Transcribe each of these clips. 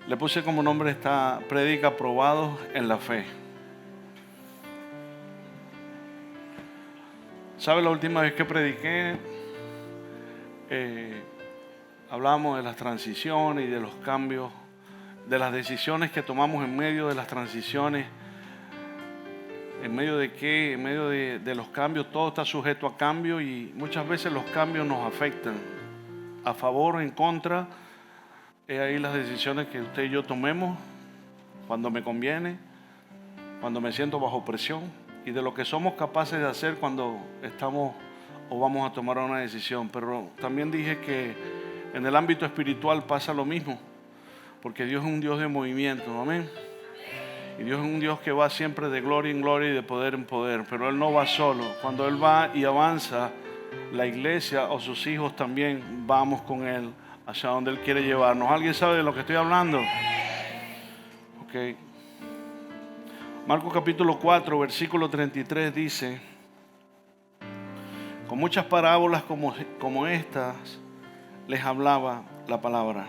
Le puse como nombre esta prédica: Probados en la Fe. ¿Sabe? La última vez que prediqué, hablábamos de las transiciones y de los cambios, de las decisiones que tomamos en medio de las transiciones. ¿En medio de qué? En medio de los cambios. Todo está sujeto a cambio y muchas veces los cambios nos afectan, a favor o en contra. Es ahí las decisiones que usted y yo tomemos, cuando me conviene, cuando me siento bajo presión, y de lo que somos capaces de hacer cuando estamos o vamos a tomar una decisión. Pero también dije que en el ámbito espiritual pasa lo mismo, porque Dios es un Dios de movimiento, amén. Y Dios es un Dios que va siempre de gloria en gloria y de poder en poder, pero Él no va solo. Cuando Él va y avanza, la iglesia o sus hijos también vamos con Él hacia donde Él quiere llevarnos. ¿Alguien sabe de lo que estoy hablando? Ok. Marcos capítulo 4, versículo 33 dice: con muchas parábolas como estas les hablaba la palabra,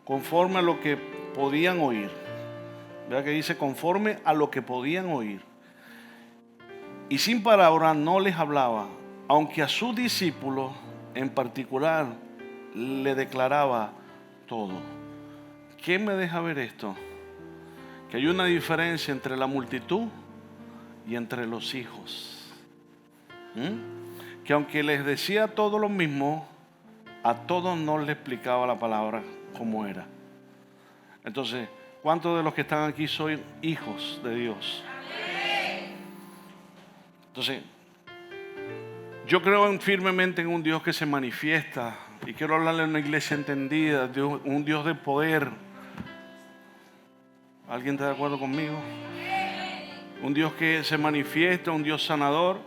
conforme a lo que podían oír. Vea que dice conforme a lo que podían oír. Y sin parábola no les hablaba, aunque a sus discípulos en particular le declaraba todo. ¿Qué me deja ver esto? Que hay una diferencia entre la multitud y entre los hijos. Que aunque les decía todo lo mismo, a todos no les explicaba la palabra como era. Entonces, ¿cuántos de los que están aquí son hijos de Dios? Entonces, yo creo firmemente en un Dios que se manifiesta, y quiero hablarle a una iglesia entendida, un Dios de poder. ¿Alguien está de acuerdo conmigo? Un Dios que se manifiesta, un Dios sanador,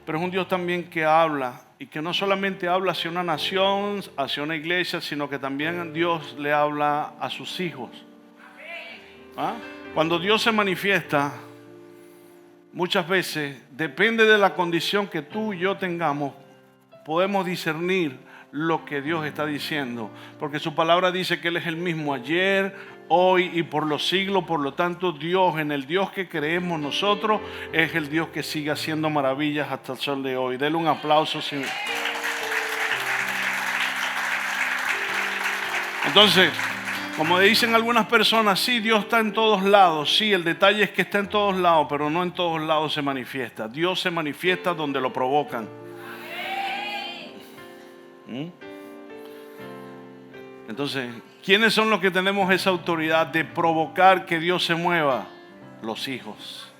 pero es un Dios también que habla, y que no solamente habla hacia una nación, hacia una iglesia, sino que también Dios le habla a sus hijos. ¿Ah? Cuando Dios se manifiesta, muchas veces, depende de la condición que tú y yo tengamos, podemos discernir lo que Dios está diciendo, porque su palabra dice que Él es el mismo ayer, hoy y por los siglos. Por lo tanto, Dios, en el Dios que creemos nosotros, es el Dios que sigue haciendo maravillas hasta el sol de hoy. Dele un aplauso. Entonces, como dicen algunas personas, sí, Dios está en todos lados. Sí, el detalle es que está en todos lados, pero no en todos lados se manifiesta. Dios se manifiesta donde lo provocan. Entonces, ¿quiénes son los que tenemos esa autoridad de provocar que Dios se mueva? Los hijos,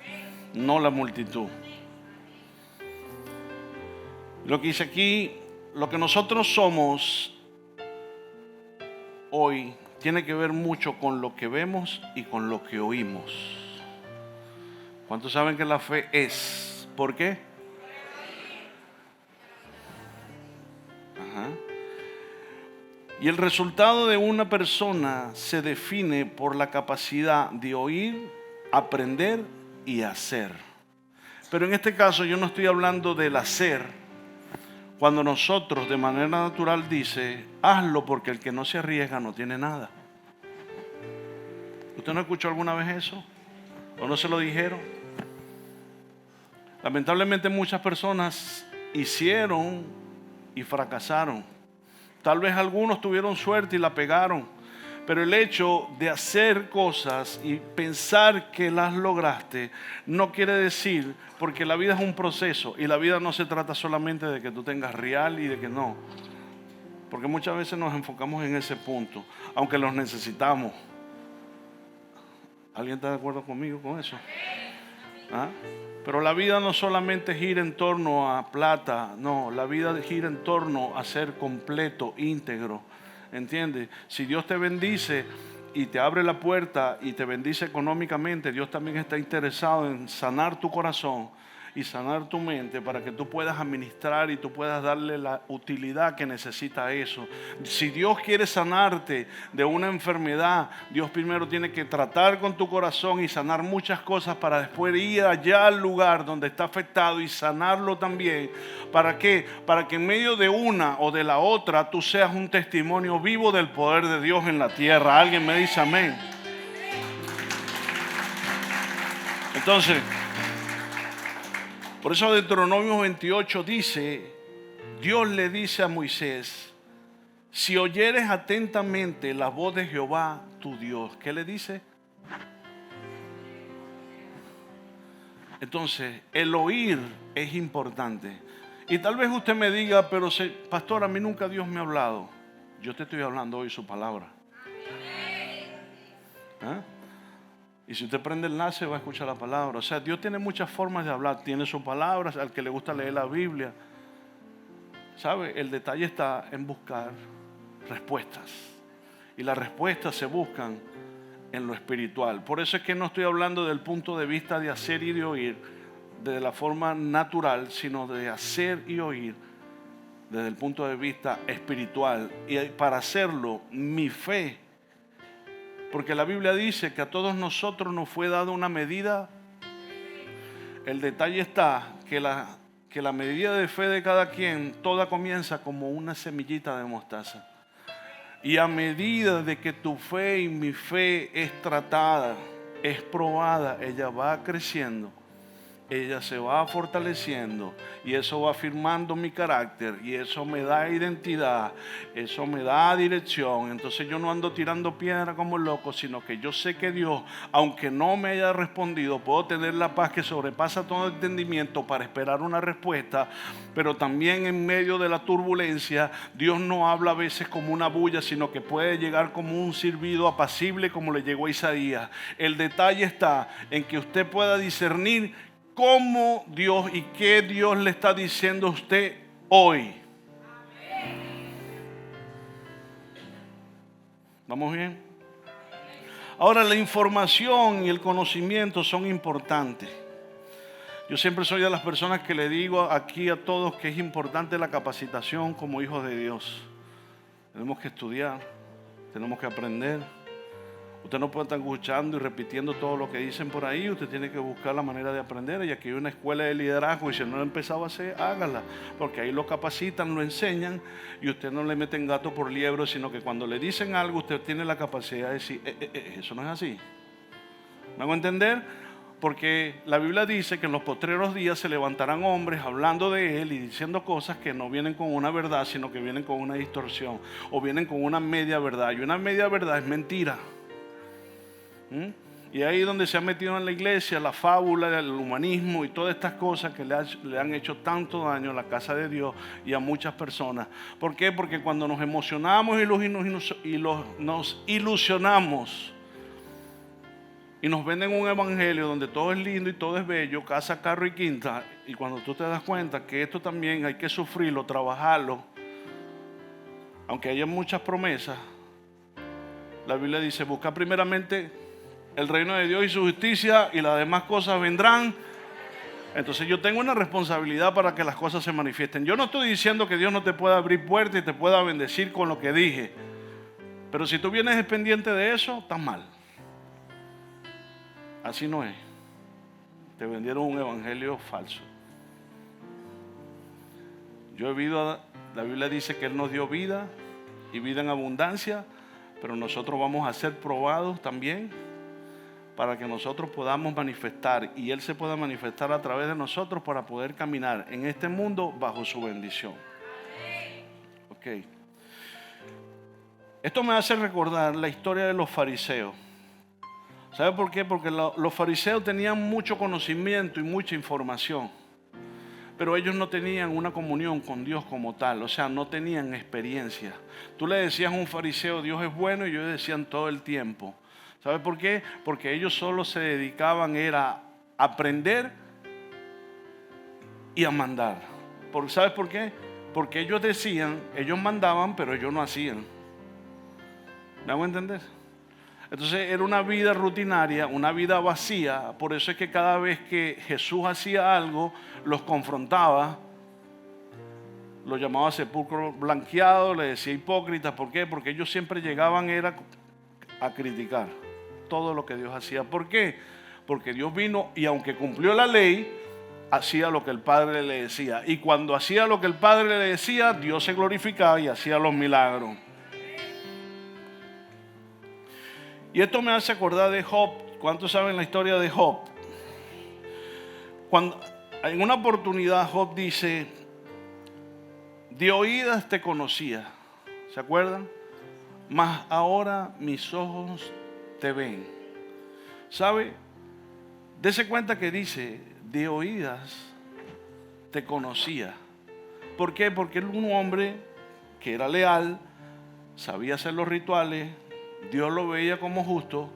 no la multitud. Lo que dice aquí, lo que nosotros somos hoy tiene que ver mucho con lo que vemos y con lo que oímos. ¿Cuántos saben que la fe es? ¿Por qué? Ajá. Y el resultado de una persona se define por la capacidad de oír, aprender y hacer. Pero en este caso yo no estoy hablando del hacer. Cuando nosotros de manera natural dice, hazlo porque el que no se arriesga no tiene nada. ¿Usted no escuchó alguna vez eso? ¿O no se lo dijeron? Lamentablemente muchas personas hicieron y fracasaron. Tal vez algunos tuvieron suerte y la pegaron, pero el hecho de hacer cosas y pensar que las lograste no quiere decir, porque la vida es un proceso y la vida no se trata solamente de que tú tengas real y de que no, porque muchas veces nos enfocamos en ese punto, aunque los necesitamos. ¿Alguien está de acuerdo conmigo con eso? ¿Ah? Pero la vida no solamente gira en torno a plata, no, la vida gira en torno a ser completo, íntegro, ¿entiendes? Si Dios te bendice y te abre la puerta y te bendice económicamente, Dios también está interesado en sanar tu corazón y sanar tu mente para que tú puedas administrar y tú puedas darle la utilidad que necesita eso. Si Dios quiere sanarte de una enfermedad, Dios primero tiene que tratar con tu corazón y sanar muchas cosas para después ir allá al lugar donde está afectado y sanarlo también. ¿Para qué? Para que en medio de una o de la otra tú seas un testimonio vivo del poder de Dios en la tierra. Alguien me dice amén. Entonces, por eso Deuteronomio 28 dice, Dios le dice a Moisés, si oyeres atentamente la voz de Jehová tu Dios. ¿Qué le dice? Entonces, el oír es importante. Y tal vez usted me diga, pero pastor, a mí nunca Dios me ha hablado. Yo te estoy hablando hoy su palabra. ¿Ah? Y si usted prende el enlace va a escuchar la palabra. O sea, Dios tiene muchas formas de hablar. Tiene sus palabras, al que le gusta leer la Biblia. ¿Sabe? El detalle está en buscar respuestas. Y las respuestas se buscan en lo espiritual. Por eso es que no estoy hablando del punto de vista de hacer y de oír de la forma natural, sino de hacer y oír desde el punto de vista espiritual. Y para hacerlo, mi fe. Porque la Biblia dice que a todos nosotros nos fue dada una medida. El detalle está que la medida de fe de cada quien, toda comienza como una semillita de mostaza. Y a medida de que tu fe y mi fe es tratada, es probada, ella va creciendo. Ella se va fortaleciendo y eso va afirmando mi carácter y eso me da identidad, eso me da dirección. Entonces yo no ando tirando piedra como loco, sino que yo sé que Dios, aunque no me haya respondido, puedo tener la paz que sobrepasa todo entendimiento para esperar una respuesta. Pero también en medio de la turbulencia, Dios no habla a veces como una bulla, sino que puede llegar como un silbido apacible, como le llegó a Isaías. El detalle está en que usted pueda discernir cómo Dios y qué Dios le está diciendo a usted hoy. ¿Vamos bien? Ahora, la información y el conocimiento son importantes. Yo siempre soy de las personas que le digo aquí a todos que es importante la capacitación como hijos de Dios. Tenemos que estudiar, tenemos que aprender. Usted no puede estar escuchando y repitiendo todo lo que dicen por ahí. Usted tiene que buscar la manera de aprender. Y aquí hay una escuela de liderazgo y si no lo empezaba a hacer, hágala. Porque ahí lo capacitan, lo enseñan y usted no le meten gato por liebre, sino que cuando le dicen algo usted tiene la capacidad de decir, eso no es así. ¿Me hago entender? Porque la Biblia dice que en los postreros días se levantarán hombres hablando de Él y diciendo cosas que no vienen con una verdad, sino que vienen con una distorsión o vienen con una media verdad. Y una media verdad es mentira. Y ahí es donde se ha metido en la iglesia la fábula, el humanismo y todas estas cosas que le han hecho tanto daño a la casa de Dios y a muchas personas. ¿Por qué? Porque cuando nos emocionamos y nos ilusionamos y nos venden un evangelio donde todo es lindo y todo es bello, casa, carro y quinta, y cuando tú te das cuenta que esto también hay que sufrirlo, trabajarlo, aunque haya muchas promesas, la Biblia dice, busca primeramente el reino de Dios y su justicia y las demás cosas vendrán. Entonces yo tengo una responsabilidad para que las cosas se manifiesten. Yo no estoy diciendo que Dios no te pueda abrir puertas y te pueda bendecir con lo que dije. Pero si tú vienes pendiente de eso, estás mal. Así no es. Te vendieron un evangelio falso. La Biblia dice que Él nos dio vida y vida en abundancia, pero nosotros vamos a ser probados también para que nosotros podamos manifestar y Él se pueda manifestar a través de nosotros para poder caminar en este mundo bajo su bendición. Ok. Esto me hace recordar la historia de los fariseos. ¿Sabe por qué? Porque los fariseos tenían mucho conocimiento y mucha información, pero ellos no tenían una comunión con Dios como tal, o sea, no tenían experiencia. Tú le decías a un fariseo, Dios es bueno, y ellos decían todo el tiempo. ¿Sabe por qué? Porque ellos solo se dedicaban era a aprender y a mandar. ¿Sabes por qué? Porque ellos decían, ellos mandaban, pero ellos no hacían. ¿Me hago entender? Entonces era una vida rutinaria, una vida vacía. Por eso es que cada vez que Jesús hacía algo, los confrontaba, lo llamaba sepulcro blanqueado, le decía hipócritas. ¿Por qué? Porque ellos siempre llegaban era a criticar todo lo que Dios hacía. ¿Por qué? Porque Dios vino y aunque cumplió la ley, hacía lo que el Padre le decía. Y cuando hacía lo que el Padre le decía, Dios se glorificaba y hacía los milagros. Y esto me hace acordar de Job. ¿Cuántos saben la historia de Job? Cuando en una oportunidad Job dice: de oídas te conocía, ¿se acuerdan? Mas ahora mis ojos te ven. ¿Sabe? Dese cuenta que dice: de oídas te conocía. ¿Por qué? Porque era un hombre que era leal, sabía hacer los rituales, Dios lo veía como justo,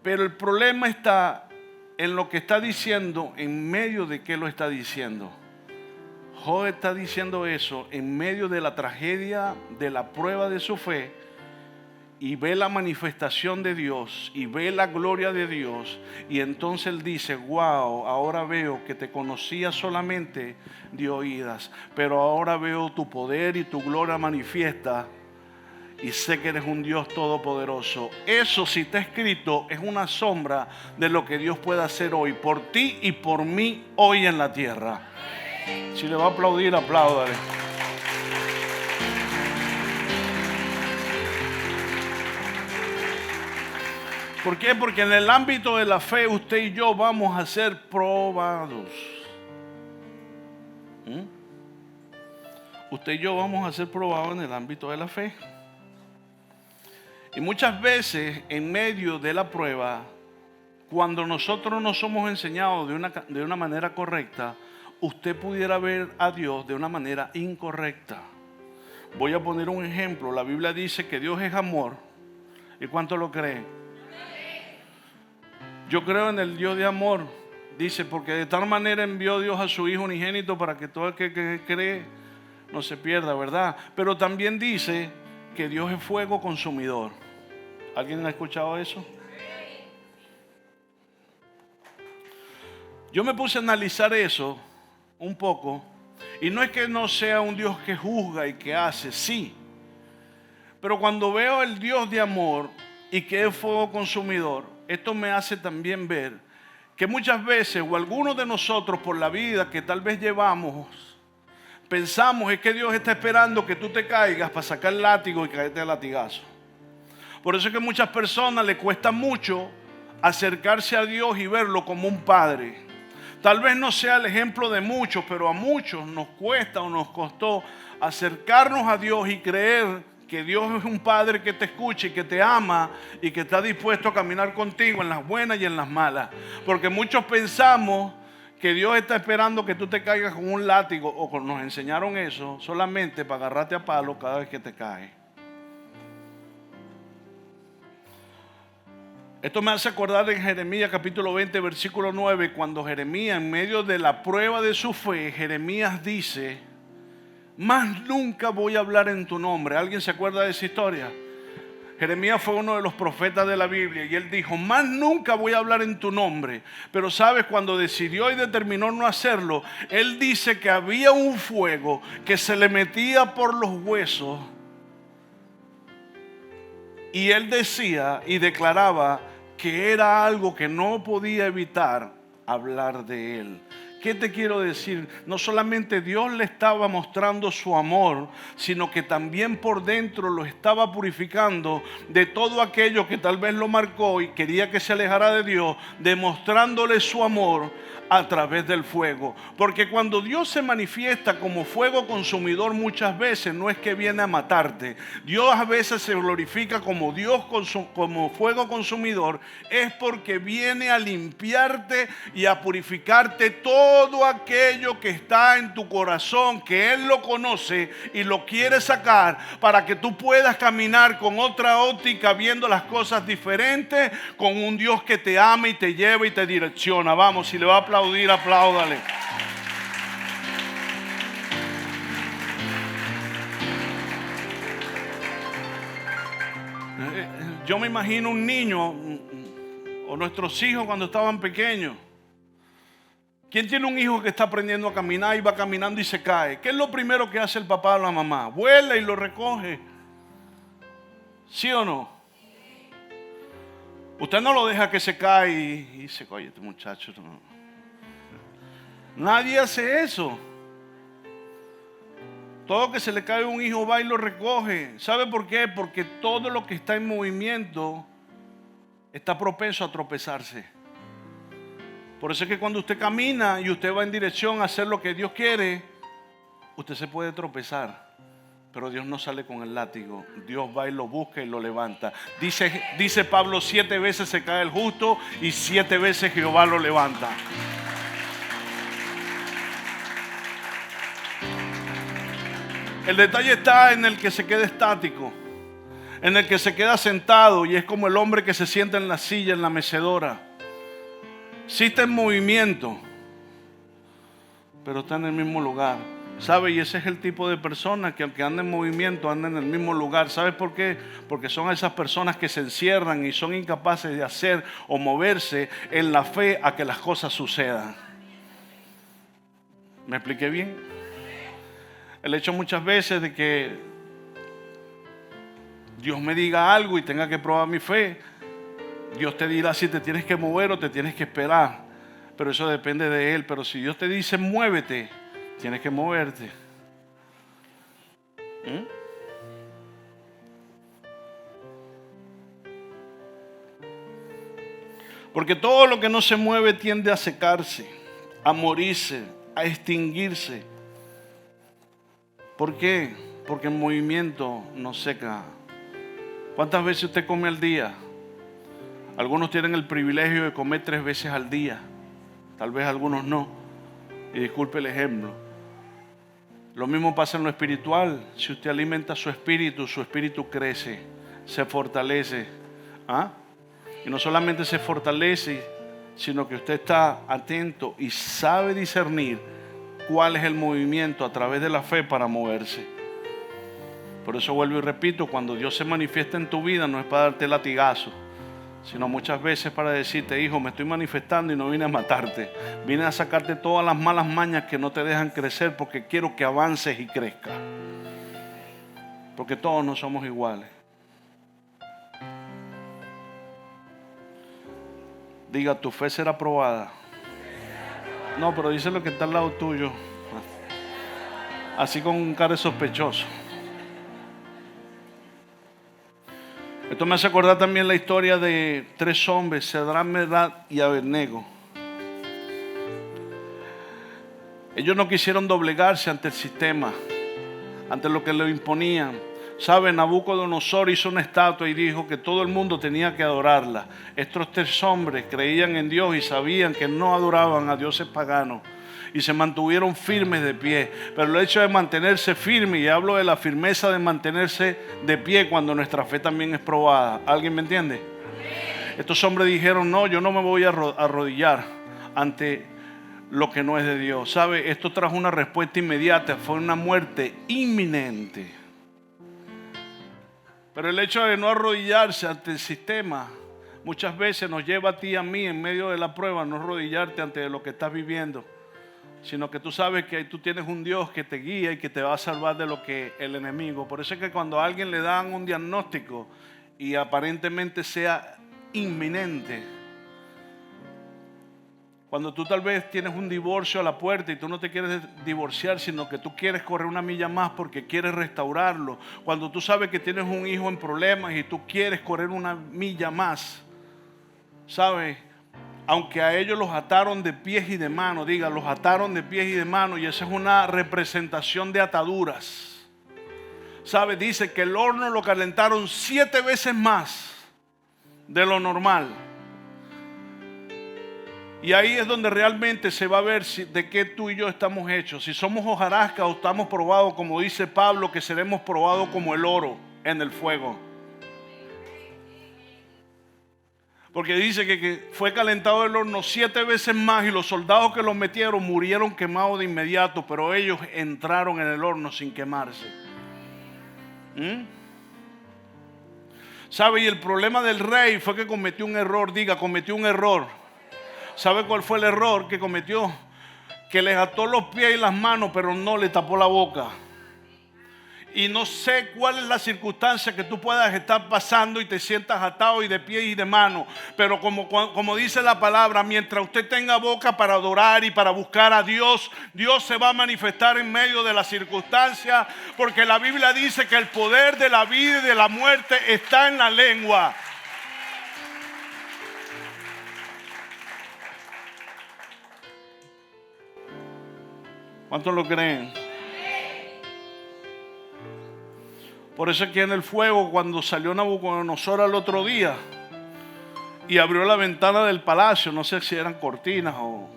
pero el problema está en lo que está diciendo, en medio de qué lo está diciendo. Job está diciendo eso en medio de la tragedia, de la prueba de su fe, y ve la manifestación de Dios y ve la gloria de Dios, y entonces él dice: wow, ahora veo que te conocía solamente de oídas, pero ahora veo tu poder y tu gloria manifiesta, y sé que eres un Dios todopoderoso. Eso, si está escrito, es una sombra de lo que Dios puede hacer hoy por ti y por mí hoy en la tierra. Si le va a aplaudir, apláudale. ¿Por qué? Porque en el ámbito de la fe usted y yo vamos a ser probados. Usted y yo vamos a ser probados en el ámbito de la fe. Y muchas veces en medio de la prueba, cuando nosotros no somos enseñados de una manera correcta, usted pudiera ver a Dios de una manera incorrecta. Voy a poner un ejemplo. La Biblia dice que Dios es amor. ¿Y cuánto lo creen? Yo creo en el Dios de amor. Dice: porque de tal manera envió Dios a su Hijo unigénito para que todo el que cree no se pierda, ¿verdad? Pero también dice que Dios es fuego consumidor. ¿Alguien ha escuchado eso? Yo me puse a analizar eso un poco, y no es que no sea un Dios que juzga y que hace, sí, pero cuando veo el Dios de amor y que es fuego consumidor, esto me hace también ver que muchas veces, o algunos de nosotros por la vida que tal vez llevamos, pensamos es que Dios está esperando que tú te caigas para sacar el látigo y caerte a latigazo. Por eso es que a muchas personas les cuesta mucho acercarse a Dios y verlo como un padre. Tal vez no sea el ejemplo de muchos, pero a muchos nos cuesta o nos costó acercarnos a Dios y creer que Dios es un padre que te escucha y que te ama y que está dispuesto a caminar contigo en las buenas y en las malas. Porque muchos pensamos que Dios está esperando que tú te caigas con un látigo, o nos enseñaron eso solamente para agarrarte a palo cada vez que te caes. Esto me hace acordar en Jeremías capítulo 20, versículo 9, cuando Jeremías, en medio de la prueba de su fe, Jeremías dice: más nunca voy a hablar en tu nombre. ¿Alguien se acuerda de esa historia? Jeremías fue uno de los profetas de la Biblia y él dijo: más nunca voy a hablar en tu nombre. Pero sabes, cuando decidió y determinó no hacerlo, él dice que había un fuego que se le metía por los huesos, y él decía y declaraba que era algo que no podía evitar hablar de él. ¿Qué te quiero decir? No solamente Dios le estaba mostrando su amor, sino que también por dentro lo estaba purificando de todo aquello que tal vez lo marcó y quería que se alejara de Dios, demostrándole su amor a través del fuego. Porque cuando Dios se manifiesta como fuego consumidor, muchas veces no es que viene a matarte. Dios a veces se glorifica como Dios como fuego consumidor, es porque viene a limpiarte y a purificarte todo aquello que está en tu corazón, que Él lo conoce y lo quiere sacar para que tú puedas caminar con otra óptica, viendo las cosas diferentes, con un Dios que te ama y te lleva y te direcciona. Vamos, si le va a aplaudir, apláudale. yo me imagino un niño o nuestros hijos cuando estaban pequeños. ¿Quién tiene un hijo que está aprendiendo a caminar y va caminando y se cae? ¿Qué es lo primero que hace el papá o la mamá? Vuela y lo recoge. ¿Sí o no? Usted no lo deja que se cae y dice, oye, este muchacho no. Nadie hace eso. Todo que se le cae a un hijo va y lo recoge. ¿Sabe por qué? Porque todo lo que está en movimiento está propenso a tropezarse. Por eso es que cuando usted camina y usted va en dirección a hacer lo que Dios quiere, usted se puede tropezar. Pero Dios no sale con el látigo. Dios va y lo busca y lo levanta. Dice Pablo, 7 veces se cae el justo y 7 veces Jehová lo levanta. El detalle está en el que se queda estático, en el que se queda sentado y es como el hombre que se sienta en la silla, en la mecedora. Sí está en movimiento, pero está en el mismo lugar. ¿Sabe? Y ese es el tipo de persona que aunque anda en movimiento, anda en el mismo lugar. ¿Sabes por qué? Porque son esas personas que se encierran y son incapaces de hacer o moverse en la fe a que las cosas sucedan. ¿Me expliqué bien? El hecho muchas veces de que Dios me diga algo y tenga que probar mi fe, Dios te dirá si te tienes que mover o te tienes que esperar. Pero eso depende de Él. Pero si Dios te dice muévete, tienes que moverte. Porque todo lo que no se mueve tiende a secarse, a morirse, a extinguirse. ¿Por qué? Porque el movimiento nos seca. ¿Cuántas veces usted come al día? Algunos tienen el privilegio de comer 3 veces al día. Tal vez algunos no. Y disculpe el ejemplo. Lo mismo pasa en lo espiritual. Si usted alimenta su espíritu crece, se fortalece. Y no solamente se fortalece, sino que usted está atento y sabe discernir cuál es el movimiento a través de la fe para moverse. Por eso vuelvo y repito, cuando Dios se manifiesta en tu vida no es para darte latigazo, sino muchas veces para decirte, hijo, me estoy manifestando y no vine a matarte. Vine a sacarte todas las malas mañas que no te dejan crecer porque quiero que avances y crezcas. Porque todos no somos iguales. Diga, tu fe será probada. No, pero dice lo que está al lado tuyo. Así con un cara de sospechoso. Esto me hace acordar también la historia de 3 hombres, Sadrach, Mesach y Abednego. Ellos no quisieron doblegarse ante el sistema, ante lo que le imponían. ¿Saben? Nabucodonosor hizo una estatua y dijo que todo el mundo tenía que adorarla. Estos 3 hombres creían en Dios y sabían que no adoraban a dioses paganos. Y se mantuvieron firmes de pie. Pero el hecho de mantenerse firme, y hablo de la firmeza de mantenerse de pie cuando nuestra fe también es probada. ¿Alguien me entiende? Estos hombres dijeron, no, yo no me voy a arrodillar ante lo que no es de Dios. ¿Sabe? Esto trajo una respuesta inmediata, fue una muerte inminente. Pero el hecho de no arrodillarse ante el sistema muchas veces nos lleva a ti y a mí en medio de la prueba, no arrodillarte ante lo que estás viviendo, sino que tú sabes que tú tienes un Dios que te guía y que te va a salvar de lo que el enemigo. Por eso es que cuando a alguien le dan un diagnóstico y aparentemente sea inminente, cuando tú tal vez tienes un divorcio a la puerta y tú no te quieres divorciar, sino que tú quieres correr una milla más porque quieres restaurarlo. Cuando tú sabes que tienes un hijo en problemas y tú quieres correr una milla más, ¿sabes? Aunque a ellos los ataron de pies y de manos, diga, los ataron de pies y de manos, y esa es una representación de ataduras. ¿Sabe? Dice que el horno lo calentaron 7 veces más de lo normal. Y ahí es donde realmente se va a ver de qué tú y yo estamos hechos. Si somos hojarasca o estamos probados, como dice Pablo, que seremos probados como el oro en el fuego. Porque dice que fue calentado el horno 7 veces más y los soldados que los metieron murieron quemados de inmediato, pero ellos entraron en el horno sin quemarse. ¿Sabe? Y el problema del rey fue que cometió un error. Diga, cometió un error. ¿Sabe cuál fue el error que cometió? Que les ató los pies y las manos, pero no le tapó la boca. Y no sé cuál es la circunstancia que tú puedas estar pasando y te sientas atado y de pie y de mano. Pero como dice la palabra, mientras usted tenga boca para adorar y para buscar a Dios, Dios se va a manifestar en medio de la circunstancia. Porque la Biblia dice que el poder de la vida y de la muerte está en la lengua. ¿Cuántos lo creen? Por eso aquí en el fuego, cuando salió Nabucodonosor al otro día y abrió la ventana del palacio, no sé si eran cortinas o...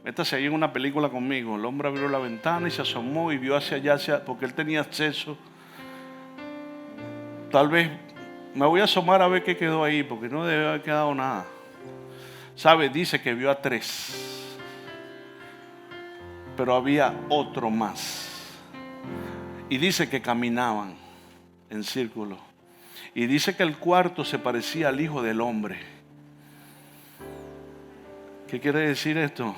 Métase ahí en una película conmigo. El hombre abrió la ventana y se asomó y vio hacia allá, porque él tenía acceso. Tal vez me voy a asomar a ver qué quedó ahí, porque no debe haber quedado nada. ¿Sabe? Dice que vio a 3, pero había otro más. Y dice que caminaban en círculo. Y dice que el cuarto se parecía al Hijo del Hombre. ¿Qué quiere decir esto?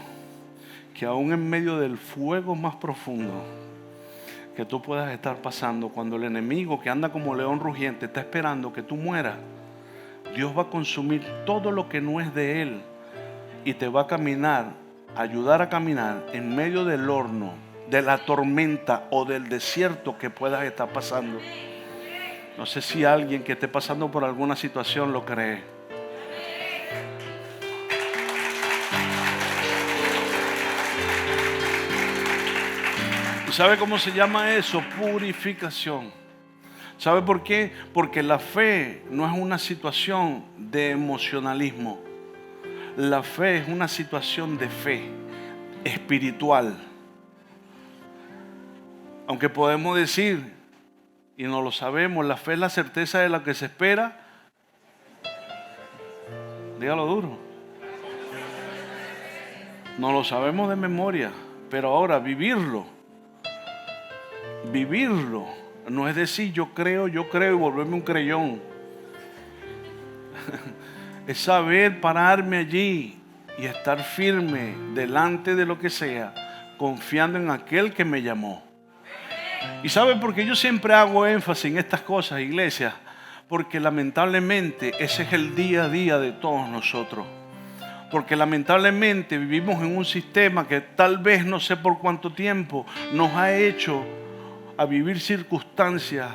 Que aún en medio del fuego más profundo que tú puedas estar pasando, cuando el enemigo que anda como león rugiente está esperando que tú mueras, Dios va a consumir todo lo que no es de Él y te va a ayudar a caminar en medio del horno, de la tormenta o del desierto que puedas estar pasando. No sé si alguien que esté pasando por alguna situación lo cree. ¿Y sabe cómo se llama eso? Purificación. ¿Sabe por qué? Porque la fe no es una situación de emocionalismo. La fe es una situación de fe espiritual. Aunque podemos decir, y no lo sabemos, la fe es la certeza de lo que se espera. Dígalo duro. No lo sabemos de memoria, pero ahora vivirlo no es decir yo creo y volverme un creyón. Es saber pararme allí y estar firme delante de lo que sea, confiando en aquel que me llamó. ¿Y sabe por qué yo siempre hago énfasis en estas cosas, iglesia? Porque lamentablemente ese es el día a día de todos nosotros. Porque lamentablemente vivimos en un sistema que tal vez no sé por cuánto tiempo nos ha hecho a vivir circunstancias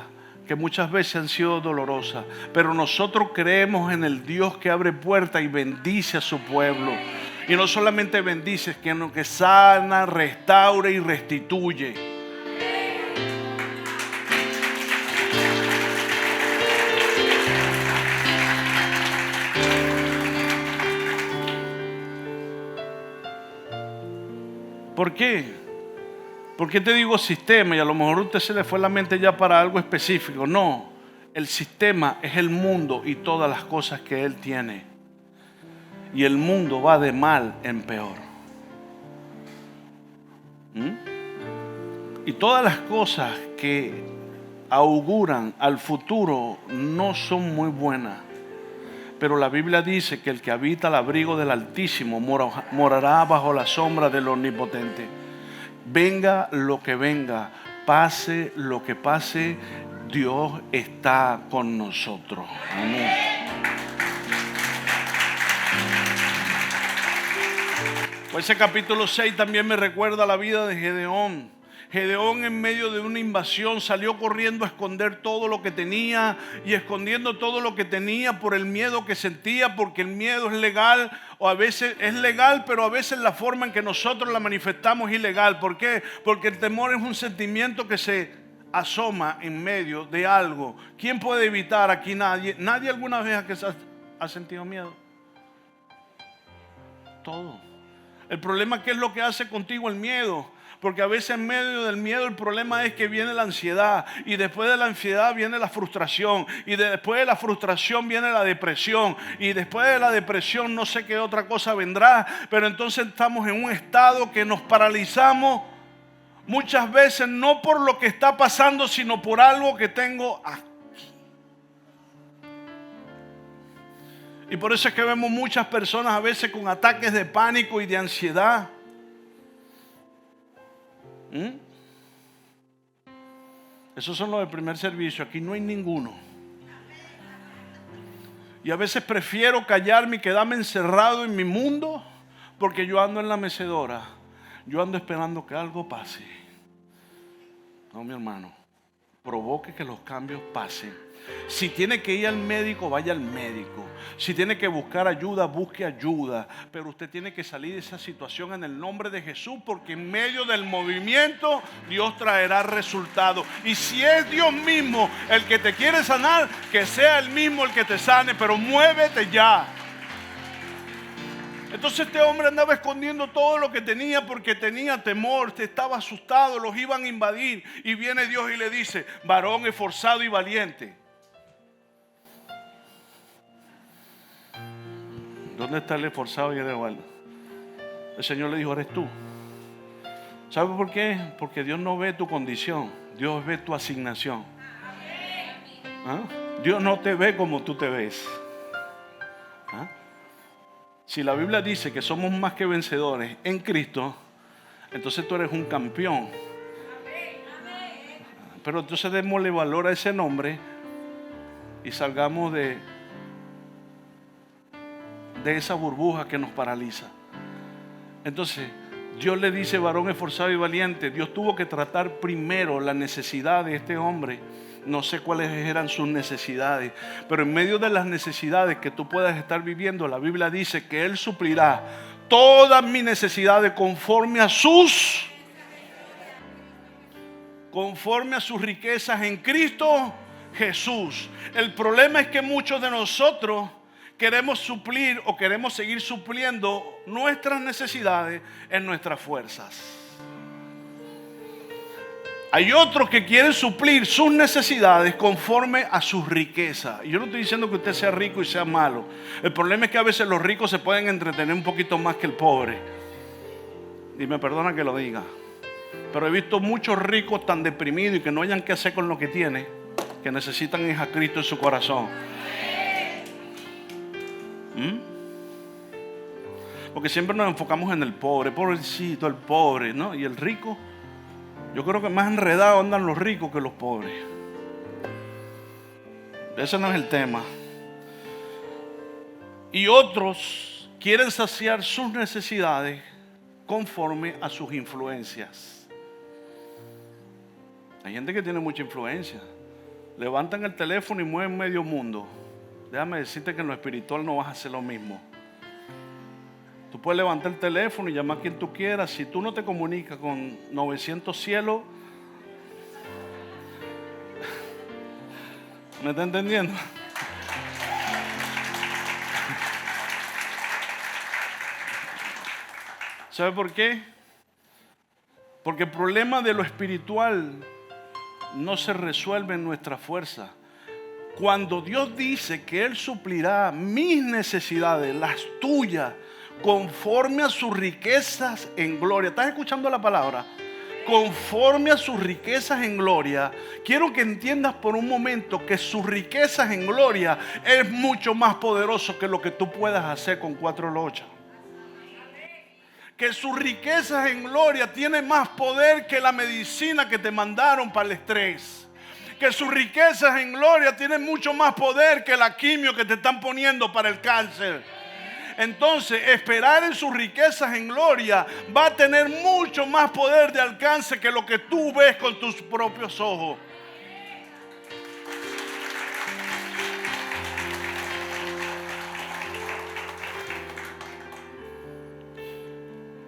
que muchas veces han sido dolorosas. Pero nosotros creemos en el Dios que abre puertas y bendice a su pueblo. Y no solamente bendice, sino que sana, restaura y restituye. ¿Por qué? ¿Por qué te digo sistema? Y a lo mejor a usted se le fue la mente ya para algo específico. No, el sistema es el mundo y todas las cosas que Él tiene. Y el mundo va de mal en peor. Y todas las cosas que auguran al futuro no son muy buenas. Pero la Biblia dice que el que habita al abrigo del Altísimo morará bajo la sombra del Omnipotente. Venga lo que venga, pase lo que pase, Dios está con nosotros. Amén. Pues ese capítulo 6 también me recuerda la vida de Gedeón. Gedeón, en medio de una invasión, salió corriendo a esconder todo lo que tenía y escondiendo todo lo que tenía por el miedo que sentía, porque el miedo es legal, o a veces es legal, pero a veces la forma en que nosotros la manifestamos es ilegal. ¿Por qué? Porque el temor es un sentimiento que se asoma en medio de algo. ¿Quién puede evitar aquí? Nadie. ¿Nadie alguna vez ha sentido miedo? Todo. El problema es qué es lo que hace contigo el miedo. Porque a veces en medio del miedo el problema es que viene la ansiedad. Y después de la ansiedad viene la frustración. Y después de la frustración viene la depresión. Y después de la depresión no sé qué otra cosa vendrá. Pero entonces estamos en un estado que nos paralizamos. Muchas veces no por lo que está pasando, sino por algo que tengo aquí. Y por eso es que vemos muchas personas a veces con ataques de pánico y de ansiedad. Esos son los del primer servicio. Aquí no hay ninguno. Y a veces prefiero callarme y quedarme encerrado en mi mundo, porque yo ando en la mecedora. Yo ando esperando que algo pase. No, mi hermano. Provoque que los cambios pasen. Si tiene que ir al médico, vaya al médico. Si tiene que buscar ayuda, busque ayuda. Pero usted tiene que salir de esa situación en el nombre de Jesús, porque en medio del movimiento Dios traerá resultados. Y si es Dios mismo el que te quiere sanar, que sea el mismo el que te sane, pero muévete ya. Entonces este hombre andaba escondiendo todo lo que tenía porque tenía temor, estaba asustado, los iban a invadir. Y viene Dios y le dice: varón esforzado y valiente. ¿Dónde está el esforzado y el valiente? El Señor le dijo: eres tú. ¿Sabe por qué? Porque Dios no ve tu condición, Dios ve tu asignación. ¿Ah? Dios no te ve como tú te ves. ¿Ah? Si la Biblia dice que somos más que vencedores en Cristo, entonces tú eres un campeón. Pero entonces démosle valor a ese nombre y salgamos de esa burbuja que nos paraliza. Entonces Dios le dice: varón esforzado y valiente. Dios tuvo que tratar primero la necesidad de este hombre. No sé cuáles eran sus necesidades, pero en medio de las necesidades que tú puedas estar viviendo, la Biblia dice que Él suplirá todas mis necesidades conforme a sus riquezas en Cristo Jesús. El problema es que muchos de nosotros queremos suplir o queremos seguir supliendo nuestras necesidades en nuestras fuerzas. Hay otros que quieren suplir sus necesidades conforme a sus riquezas. Y yo no estoy diciendo que usted sea rico y sea malo. El problema es que a veces los ricos se pueden entretener un poquito más que el pobre. Y me perdona que lo diga, pero he visto muchos ricos tan deprimidos y que no hayan qué hacer con lo que tienen, que necesitan es a Cristo en su corazón. Porque siempre nos enfocamos en el pobre, pobrecito, el pobre, ¿no? Y el rico, yo creo que más enredados andan los ricos que los pobres. Ese no es el tema. Y otros quieren saciar sus necesidades conforme a sus influencias. Hay gente que tiene mucha influencia. Levantan el teléfono y mueven medio mundo. Déjame decirte que en lo espiritual no vas a hacer lo mismo. Tú puedes levantar el teléfono y llamar a quien tú quieras. Si tú no te comunicas con 900 cielos, ¿me está entendiendo? ¿Sabe por qué? Porque el problema de lo espiritual no se resuelve en nuestra fuerza. Cuando Dios dice que Él suplirá mis necesidades, las tuyas, conforme a sus riquezas en gloria. ¿Estás escuchando la palabra? Conforme a sus riquezas en gloria. Quiero que entiendas por un momento que sus riquezas en gloria es mucho más poderoso que lo que tú puedas hacer con 4 lochas. Que sus riquezas en gloria tienen más poder que la medicina que te mandaron para el estrés. Que sus riquezas en gloria tienen mucho más poder que la quimio que te están poniendo para el cáncer. Entonces, esperar en sus riquezas en gloria va a tener mucho más poder de alcance que lo que tú ves con tus propios ojos.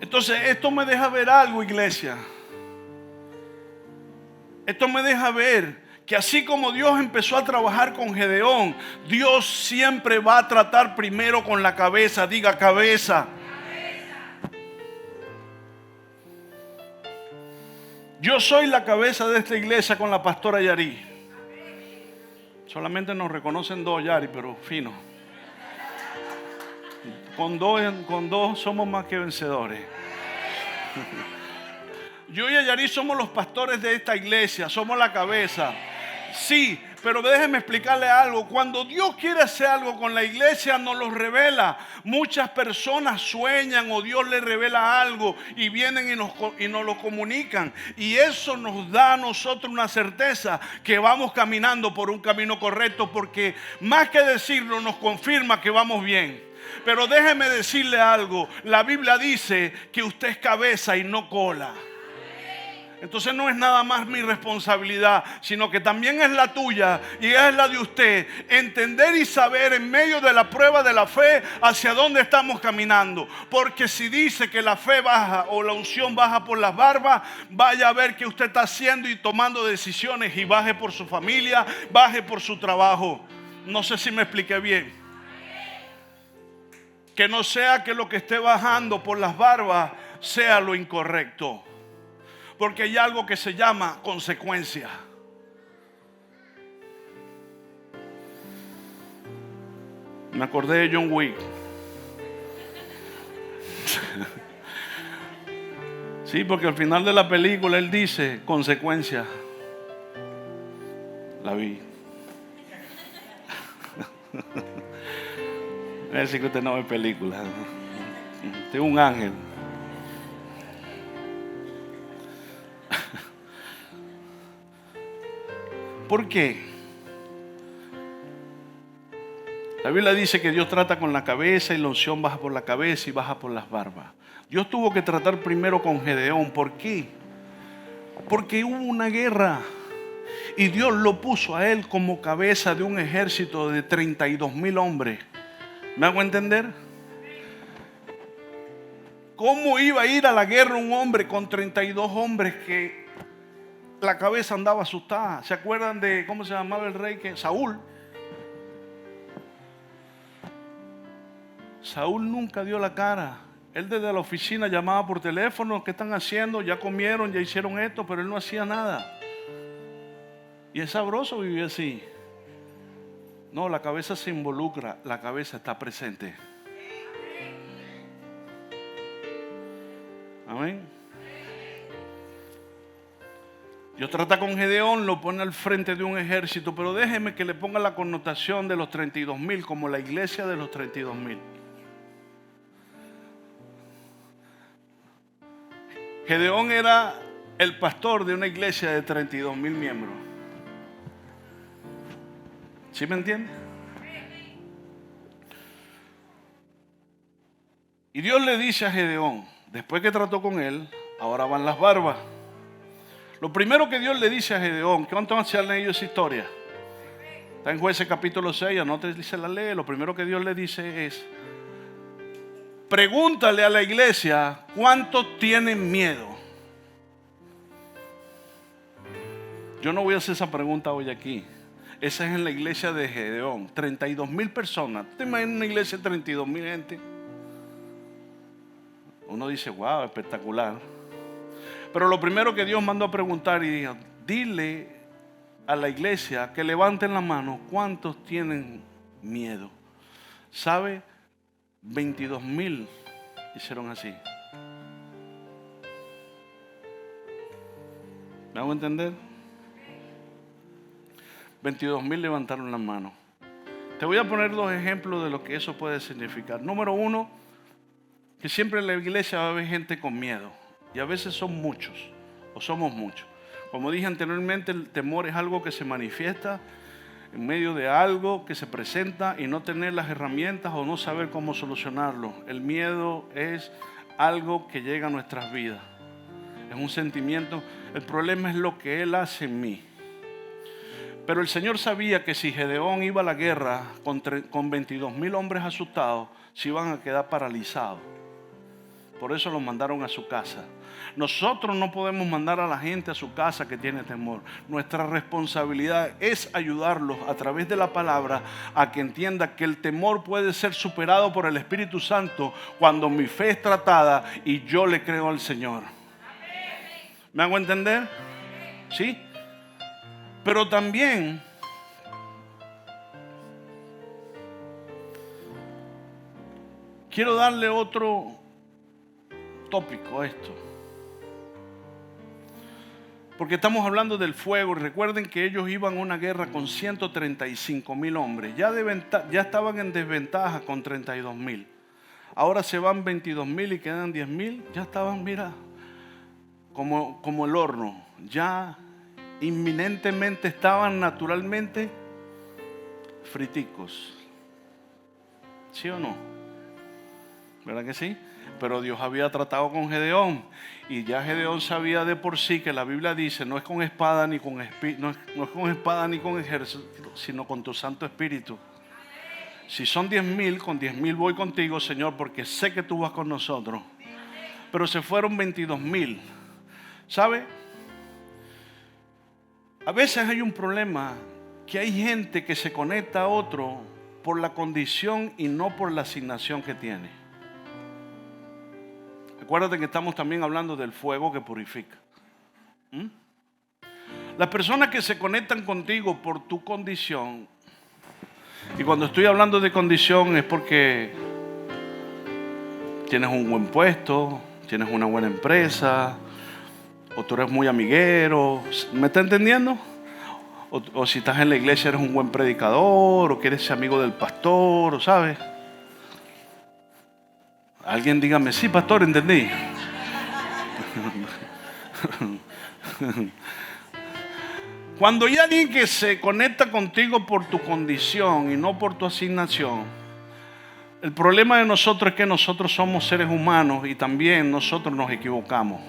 Entonces, esto me deja ver algo, iglesia. Esto me deja ver que así como Dios empezó a trabajar con Gedeón, Dios siempre va a tratar primero con la cabeza. Diga cabeza. Yo soy la cabeza de esta iglesia con la pastora Yari. Solamente nos reconocen 2 Yari, pero fino. Con dos somos más que vencedores. Yo y Yari somos los pastores de esta iglesia, somos la cabeza. Sí, Pero déjeme explicarle algo. Cuando Dios quiere hacer algo con la iglesia, nos lo revela. Muchas personas sueñan o Dios les revela algo y vienen y nos lo comunican. Y eso nos da a nosotros una certeza que vamos caminando por un camino correcto, porque más que decirlo nos confirma que vamos bien. Pero déjeme decirle algo. La Biblia dice que usted es cabeza y no cola. Entonces no es nada más mi responsabilidad, sino que también es la tuya y es la de usted. Entender y saber en medio de la prueba de la fe hacia dónde estamos caminando. Porque si dice que la fe baja o la unción baja por las barbas, vaya a ver que usted está haciendo y tomando decisiones, y baje por su familia, baje por su trabajo. No sé si me expliqué bien. Que no sea que lo que esté bajando por las barbas sea lo incorrecto. Porque hay algo que se llama consecuencia. Me acordé de John Wick. Sí, porque al final de la película él dice consecuencia. La vi. Voy a decir que usted no ve películas. Usted es un ángel. ¿Por qué? La Biblia dice que Dios trata con la cabeza y la unción baja por la cabeza y baja por las barbas. Dios tuvo que tratar primero con Gedeón. ¿Por qué? Porque hubo una guerra y Dios lo puso a él como cabeza de un ejército de 32,000 hombres. ¿Me hago entender? ¿Cómo iba a ir a la guerra un hombre con 32 hombres que la cabeza andaba asustada? ¿Se acuerdan de cómo se llamaba el rey? Saúl. Saúl nunca dio la cara. Él desde la oficina llamaba por teléfono: ¿qué están haciendo? Ya comieron, ya hicieron esto, pero él no hacía nada. Y es sabroso vivir así. No, la cabeza se involucra, la cabeza está presente. Amén. Dios trata con Gedeón, lo pone al frente de un ejército, pero déjeme que le ponga la connotación de los 32,000 como la iglesia de los 32,000. Gedeón era el pastor de una iglesia de 32,000 miembros. ¿Sí me entiende? Y Dios le dice a Gedeón, después que trató con él, ahora van las barbas. Lo primero que Dios le dice a Gedeón, ¿cuántos se han leído esa historia? Está en Jueces capítulo 6, anótese, se la lee. Lo primero que Dios le dice es: pregúntale a la iglesia cuántos tienen miedo. Yo no voy a hacer esa pregunta hoy aquí. Esa es en la iglesia de Gedeón. 32,000 personas. ¿Te imaginas una iglesia de 32,000 gente? Uno dice, wow, espectacular. Pero lo primero que Dios mandó a preguntar y dijo: dile a la iglesia que levanten la mano cuántos tienen miedo. ¿Sabe? 22,000 hicieron así. ¿Me hago entender? 22,000 levantaron la mano. Te voy a poner 2 ejemplos de lo que eso puede significar. Número 1, que siempre en la iglesia va a haber gente con miedo. Y a veces son muchos, o somos muchos. Como dije anteriormente, el temor es algo que se manifiesta en medio de algo que se presenta y no tener las herramientas o no saber cómo solucionarlo. El miedo es algo que llega a nuestras vidas. Es un sentimiento. El problema es lo que Él hace en mí. Pero el Señor sabía que si Gedeón iba a la guerra con 22,000 hombres asustados, se iban a quedar paralizados. Por eso los mandaron a su casa. Nosotros no podemos mandar a la gente a su casa que tiene temor. Nuestra responsabilidad es ayudarlos a través de la palabra a que entienda que el temor puede ser superado por el Espíritu Santo cuando mi fe es tratada y yo le creo al Señor. ¿Me hago entender? ¿Sí? Pero también quiero darle otro tópico a esto. Porque estamos hablando del fuego. Recuerden que ellos iban a una guerra con 135,000 hombres. Ya estaban en desventaja con 32,000. Ahora se van 22,000 y quedan 10,000. Ya estaban, mira, como el horno. Ya inminentemente estaban naturalmente friticos. ¿Sí o no? ¿Verdad que sí? Pero Dios había tratado con Gedeón. Y ya Gedeón sabía de por sí que la Biblia dice, no es con espada ni con ejército, sino con tu Santo Espíritu. Si son 10,000, con 10,000 voy contigo, Señor, porque sé que tú vas con nosotros. Pero se fueron 22,000. ¿Sabe? A veces hay un problema, que hay gente que se conecta a otro por la condición y no por la asignación que tiene. Acuérdate que estamos también hablando del fuego que purifica. Las personas que se conectan contigo por tu condición, y cuando estoy hablando de condición es porque tienes un buen puesto, tienes una buena empresa, o tú eres muy amiguero, ¿me está entendiendo? O si estás en la iglesia eres un buen predicador, o que eres amigo del pastor, ¿sabes? Alguien dígame, sí, pastor, entendí. Cuando hay alguien que se conecta contigo por tu condición y no por tu asignación, el problema de nosotros es que nosotros somos seres humanos y también nosotros nos equivocamos,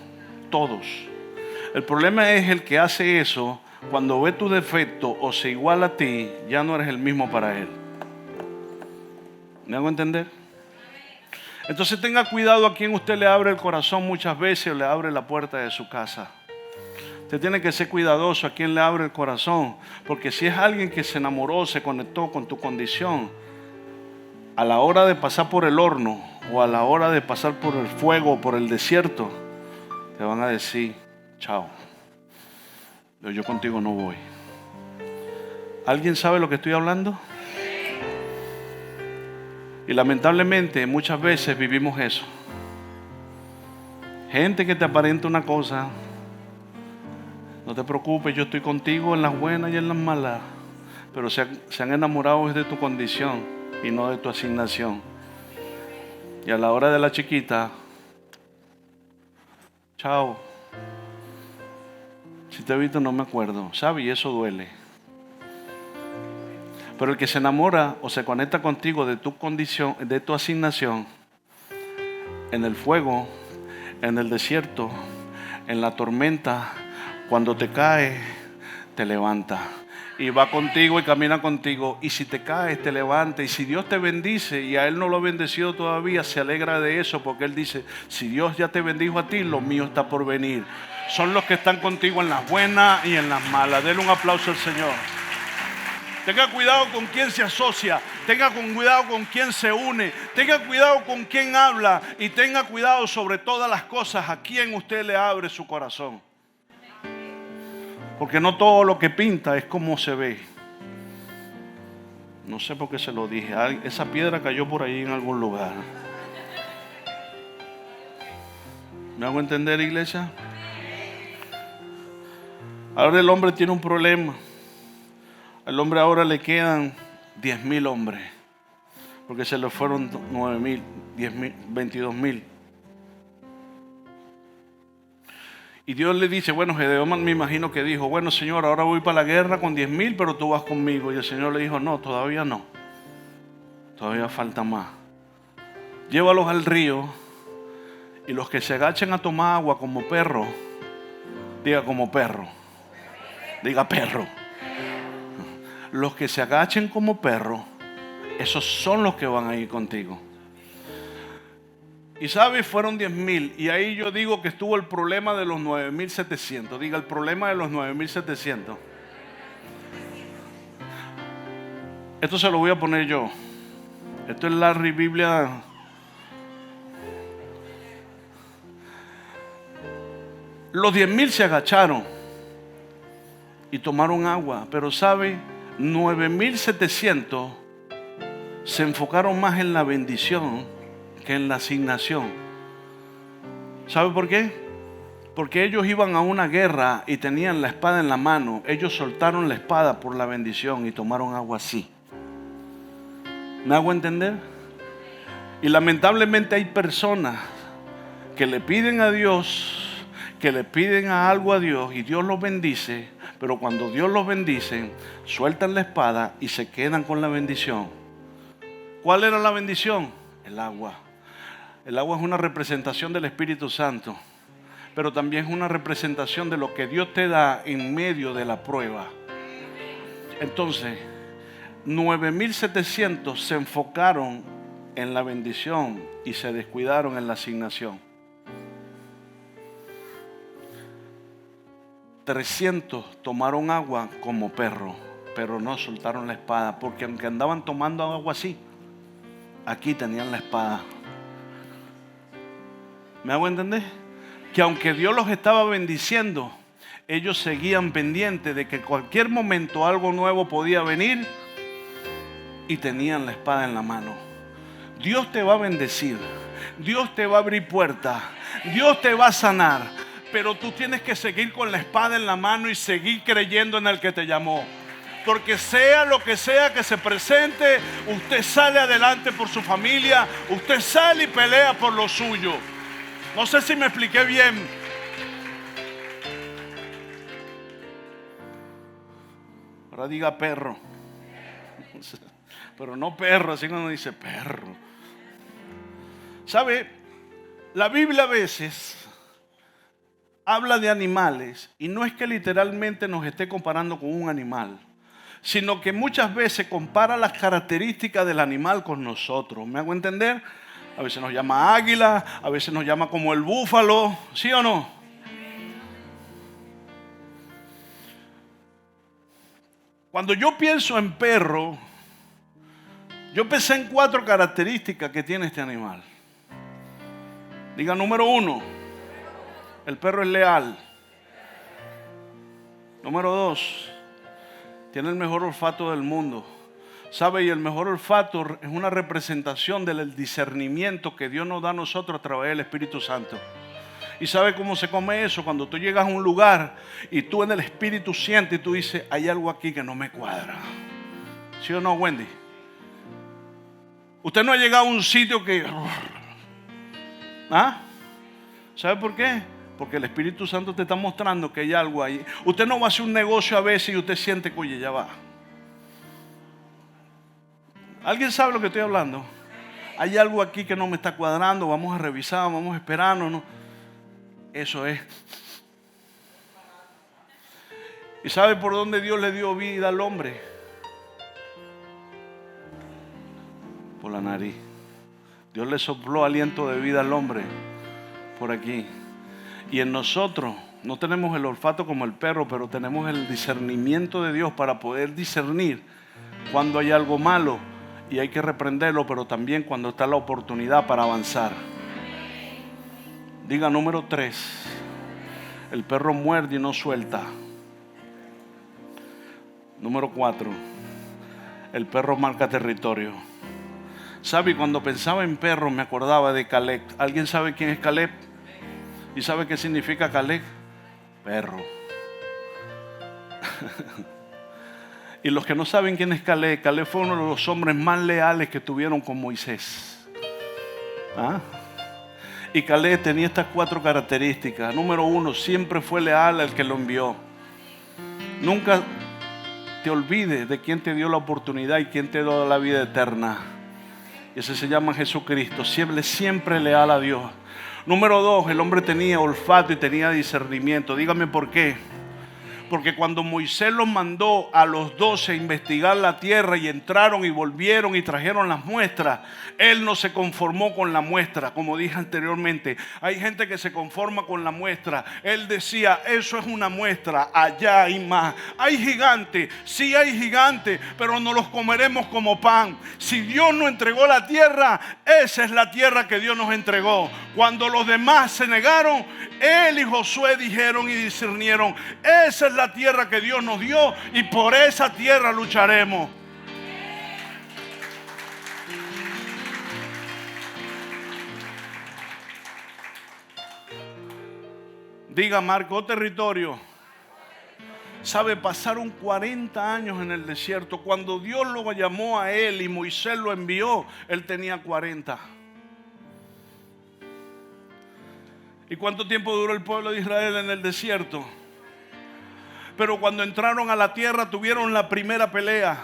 todos. El problema es el que hace eso, cuando ve tu defecto o se iguala a ti, ya no eres el mismo para él. ¿Me hago entender? Entonces tenga cuidado a quien usted le abre el corazón muchas veces o le abre la puerta de su casa. Usted tiene que ser cuidadoso a quien le abre el corazón, porque si es alguien que se enamoró, se conectó con tu condición, a la hora de pasar por el horno o a la hora de pasar por el fuego o por el desierto, te van a decir, chao, yo contigo no voy. ¿Alguien sabe lo que estoy hablando? Y lamentablemente muchas veces vivimos eso. Gente que te aparenta una cosa, no te preocupes, yo estoy contigo en las buenas y en las malas, pero se han enamorado de tu condición y no de tu asignación. Y a la hora de la chiquita, chao, si te he visto no me acuerdo, ¿sabes? Y eso duele. Pero el que se enamora o se conecta contigo de tu condición, de tu asignación, en el fuego, en el desierto, en la tormenta, cuando te caes, te levanta. Y va contigo y camina contigo. Y si te caes, te levanta. Y si Dios te bendice y a Él no lo ha bendecido todavía, se alegra de eso, porque Él dice, si Dios ya te bendijo a ti, lo mío está por venir. Son los que están contigo en las buenas y en las malas. Denle un aplauso al Señor. Tenga cuidado con quién se asocia, tenga cuidado con quién se une, tenga cuidado con quién habla y tenga cuidado sobre todas las cosas a quien usted le abre su corazón. Porque no todo lo que pinta es como se ve. No sé por qué se lo dije, esa piedra cayó por ahí en algún lugar. ¿Me hago entender, iglesia? Ahora el hombre tiene un problema. Al hombre ahora le quedan 10,000 hombres, porque se le fueron 9,000, 10,000, 22,000. Y Dios le dice, bueno, Gedeón me imagino que dijo, bueno Señor, ahora voy para la guerra con 10,000, pero tú vas conmigo. Y el Señor le dijo, no, todavía no, todavía falta más. Llévalos al río y los que se agachen a tomar agua como perro, diga como perro, diga perro. Los que se agachen como perros, esos son los que van a ir contigo. Y sabes, fueron 10,000. Y ahí yo digo que estuvo el problema de los 9,700. Diga, el problema de los 9,700. Esto se lo voy a poner yo. Esto es Larry Biblia. Los 10,000 se agacharon y tomaron agua. Pero sabe, 9,700 se enfocaron más en la bendición que en la asignación. ¿Sabe por qué? Porque ellos iban a una guerra y tenían la espada en la mano. Ellos soltaron la espada por la bendición y tomaron agua así. ¿Me hago entender? Y lamentablemente hay personas que le piden a Dios, que le piden a algo a Dios y Dios los bendice, pero cuando Dios los bendice, sueltan la espada y se quedan con la bendición. ¿Cuál era la bendición? El agua. El agua es una representación del Espíritu Santo, pero también es una representación de lo que Dios te da en medio de la prueba. Entonces, 9,700 se enfocaron en la bendición y se descuidaron en la asignación. 300 tomaron agua como perro, pero no soltaron la espada, porque aunque andaban tomando agua así, aquí tenían la espada. ¿Me hago entender? Que aunque Dios los estaba bendiciendo, ellos seguían pendientes de que en cualquier momento algo nuevo podía venir y tenían la espada en la mano. Dios te va a bendecir, Dios te va a abrir puertas, Dios te va a sanar, pero tú tienes que seguir con la espada en la mano y seguir creyendo en el que te llamó. Porque sea lo que sea que se presente, usted sale adelante por su familia, usted sale y pelea por lo suyo. No sé si me expliqué bien. Ahora diga perro. Pero no perro, así cuando dice perro. ¿Sabe? La Biblia a veces habla de animales y no es que literalmente nos esté comparando con un animal, sino que muchas veces compara las características del animal con nosotros. ¿Me hago entender? A veces nos llama águila, a veces nos llama como el búfalo, ¿sí o no? Cuando yo pienso en perro, yo pensé en 4 características que tiene este animal. Diga, número 1, el perro es leal. Número 2, tiene el mejor olfato del mundo. ¿Sabe? Y el mejor olfato es una representación del discernimiento que Dios nos da a nosotros a través del Espíritu Santo. ¿Y sabe cómo se come eso? Cuando tú llegas a un lugar y tú en el Espíritu sientes y tú dices, hay algo aquí que no me cuadra. ¿Sí o no, Wendy? Usted no ha llegado a un sitio que... ¿Ah? ¿Sabe por qué? Porque el Espíritu Santo te está mostrando que hay algo ahí. Usted no va a hacer un negocio a veces y usted siente que, oye, ya va. ¿Alguien sabe lo que estoy hablando? Hay algo aquí que no me está cuadrando, vamos a revisar, vamos a esperarnos, ¿no? Eso es. ¿Y sabe por dónde Dios le dio vida al hombre? Por la nariz. Dios le sopló aliento de vida al hombre por aquí. Y en nosotros no tenemos el olfato como el perro, pero tenemos el discernimiento de Dios para poder discernir cuando hay algo malo y hay que reprenderlo, pero también cuando está la oportunidad para avanzar. Diga, número 3, el perro muerde y no suelta. Número 4, el perro marca territorio. ¿Sabe? Cuando pensaba en perro me acordaba de Caleb. ¿Alguien sabe quién es Caleb? ¿Y sabe qué significa Caleb? Perro. Y los que no saben quién es Caleb, Caleb fue uno de los hombres más leales que tuvieron con Moisés. ¿Ah? Y Caleb tenía estas 4 características. Número 1, siempre fue leal al que lo envió. Nunca te olvides de quién te dio la oportunidad y quién te dio la vida eterna. Ese se llama Jesucristo. Siempre leal a Dios. Número 2, el hombre tenía olfato y tenía discernimiento. Dígame por qué. Porque cuando Moisés los mandó a los 12 a investigar la tierra y entraron y volvieron y trajeron las muestras, él no se conformó con la muestra. Como dije anteriormente, hay gente que se conforma con la muestra. Él decía, eso es una muestra, allá hay más. Hay gigantes, sí hay gigantes, pero no los comeremos como pan. Si Dios nos entregó la tierra, esa es la tierra que Dios nos entregó. Cuando los demás se negaron, él y Josué dijeron y discernieron, esa es la tierra que Dios nos dio y por esa tierra lucharemos. Diga, marcó territorio. Sabe, pasaron 40 años en el desierto. Cuando Dios lo llamó a él y Moisés lo envió, él tenía 40. ¿Y cuánto tiempo duró el pueblo de Israel en el desierto? Pero cuando entraron a la tierra tuvieron la primera pelea.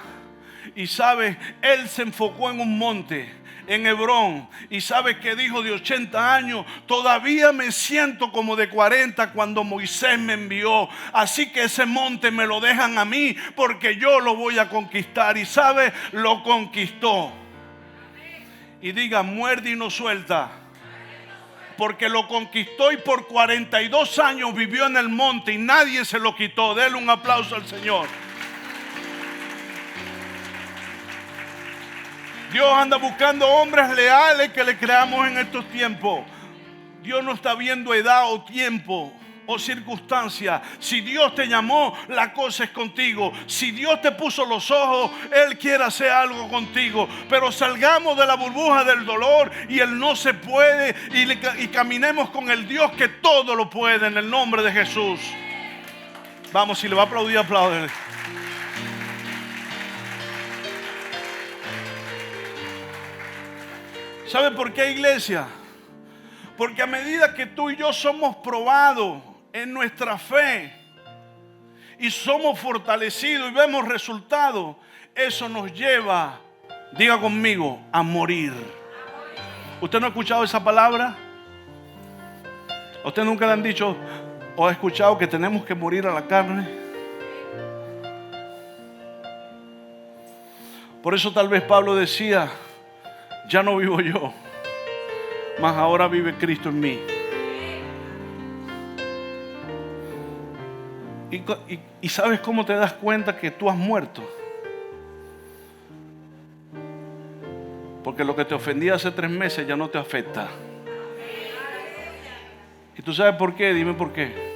Y sabe, él se enfocó en un monte, en Hebrón. Y sabe que dijo, de 80 años, todavía me siento como de 40 cuando Moisés me envió. Así que ese monte me lo dejan a mí, porque yo lo voy a conquistar. Y sabe, lo conquistó. Y diga, muerde y no suelta. Porque lo conquistó y por 42 años vivió en el monte y nadie se lo quitó. Denle un aplauso al Señor. Dios anda buscando hombres leales que le creamos en estos tiempos. Dios no está viendo edad o tiempo o circunstancia. Si Dios te llamó, la cosa es contigo. Si Dios te puso los ojos, Él quiere hacer algo contigo. Pero salgamos de la burbuja del dolor y el no se puede y caminemos con el Dios que todo lo puede, en el nombre de Jesús. Vamos, si le va a aplaudir, apláudele. ¿Sabe por qué, iglesia? Porque a medida que tú y yo somos probados en nuestra fe y somos fortalecidos y vemos resultados, eso nos lleva, diga conmigo, a morir. ¿Usted no ha escuchado esa palabra? ¿A usted nunca le han dicho o ha escuchado que tenemos que morir a la carne? Por eso tal vez Pablo decía, ya no vivo yo, mas ahora vive Cristo en mí. Y ¿sabes cómo te das cuenta que tú has muerto? Porque lo que te ofendía hace 3 meses ya no te afecta. ¿Y tú sabes por qué? Dime por qué.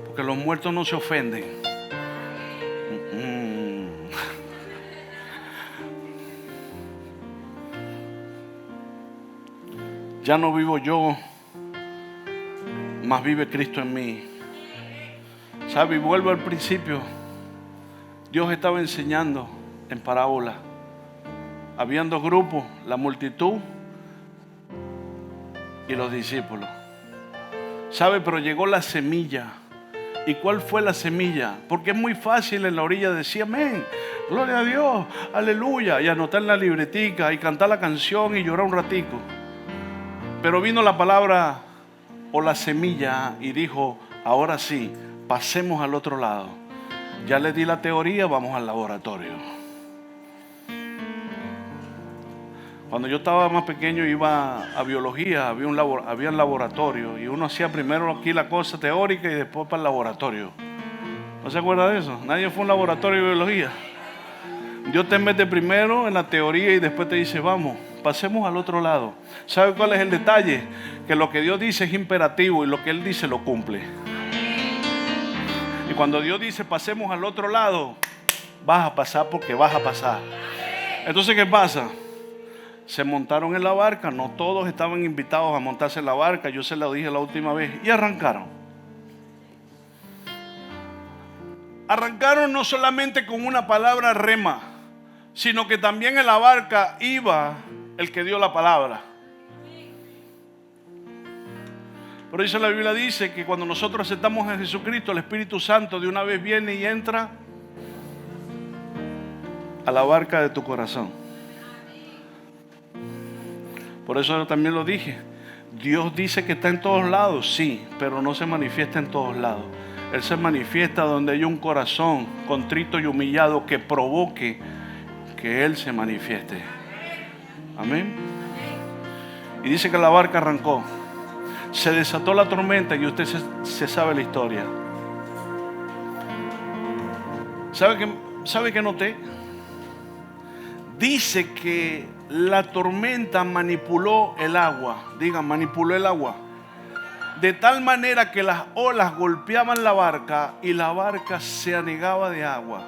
Porque los muertos no se ofenden. Ya no vivo yo, mas vive Cristo en mí. ¿Sabe? Y vuelvo al principio. Dios estaba enseñando en parábola. Habían 2 grupos, la multitud y los discípulos. ¿Sabe? Pero llegó la semilla. ¿Y cuál fue la semilla? Porque es muy fácil en la orilla decir amén, gloria a Dios, aleluya, y anotar en la libretica y cantar la canción y llorar un ratico. Pero vino la palabra o la semilla y dijo, ahora sí, pasemos al otro lado. Ya le di la teoría, vamos al laboratorio. Cuando yo estaba más pequeño iba a biología, había un laboratorio y uno hacía primero aquí la cosa teórica y después para el laboratorio. ¿No se acuerda de eso? Nadie fue a un laboratorio de biología. Dios te mete primero en la teoría y después te dice, vamos, pasemos al otro lado. ¿Sabe cuál es el detalle? Que lo que Dios dice es imperativo y lo que Él dice lo cumple. Y cuando Dios dice pasemos al otro lado, vas a pasar porque vas a pasar. Entonces, ¿qué pasa? Se montaron en la barca, no todos estaban invitados a montarse en la barca, yo se lo dije la última vez, y arrancaron. Arrancaron no solamente con una palabra rema, sino que también en la barca iba el que dio la palabra. Por eso la Biblia dice que cuando nosotros aceptamos a Jesucristo, el Espíritu Santo de una vez viene y entra a la barca de tu corazón. Por eso yo también lo dije. Dios dice que está en todos lados, sí, pero no se manifiesta en todos lados. Él se manifiesta donde hay un corazón contrito y humillado que provoque que Él se manifieste. Amén. Y dice que la barca arrancó. Se desató la tormenta y usted se sabe la historia. ¿Sabe qué noté? Dice que la tormenta manipuló el agua. Digan, manipuló el agua. De tal manera que las olas golpeaban la barca y la barca se anegaba de agua.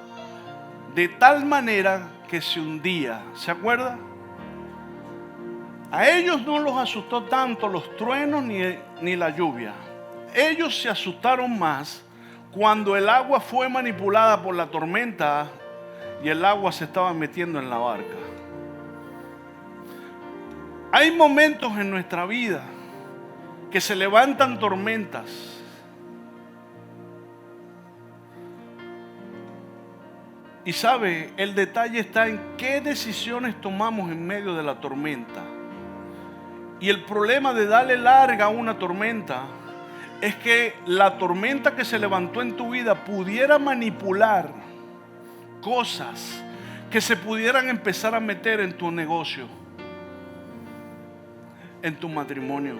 De tal manera que se hundía. ¿Se acuerda? A ellos no los asustó tanto los truenos ni la lluvia. ellos se asustaron más cuando el agua fue manipulada por la tormenta y el agua se estaba metiendo en la barca. Hay momentos en nuestra vida que se levantan tormentas. Y sabe, el detalle está en qué decisiones tomamos en medio de la tormenta. Y el problema de darle larga a una tormenta es que la tormenta que se levantó en tu vida pudiera manipular cosas que se pudieran empezar a meter en tu negocio, en tu matrimonio,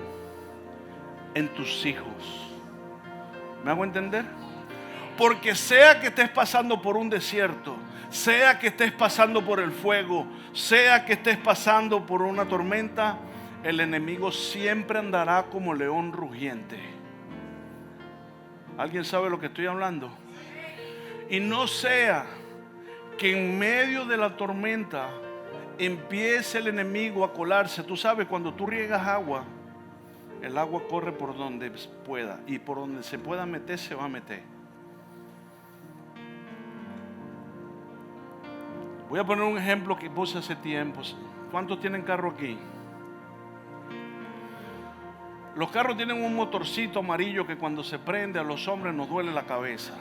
en tus hijos. ¿Me hago entender? Porque sea que estés pasando por un desierto, sea que estés pasando por el fuego, sea que estés pasando por una tormenta, el enemigo siempre andará como león rugiente. ¿Alguien sabe lo que estoy hablando? Y no sea que en medio de la tormenta empiece el enemigo a colarse. Tú sabes, cuando tú riegas agua, el agua corre por donde pueda, y por donde se pueda meter, se va a meter. Voy a poner un ejemplo que puse hace tiempo. ¿Cuántos tienen carro aquí? Los carros tienen un motorcito amarillo que cuando se prende a los hombres nos duele la cabeza.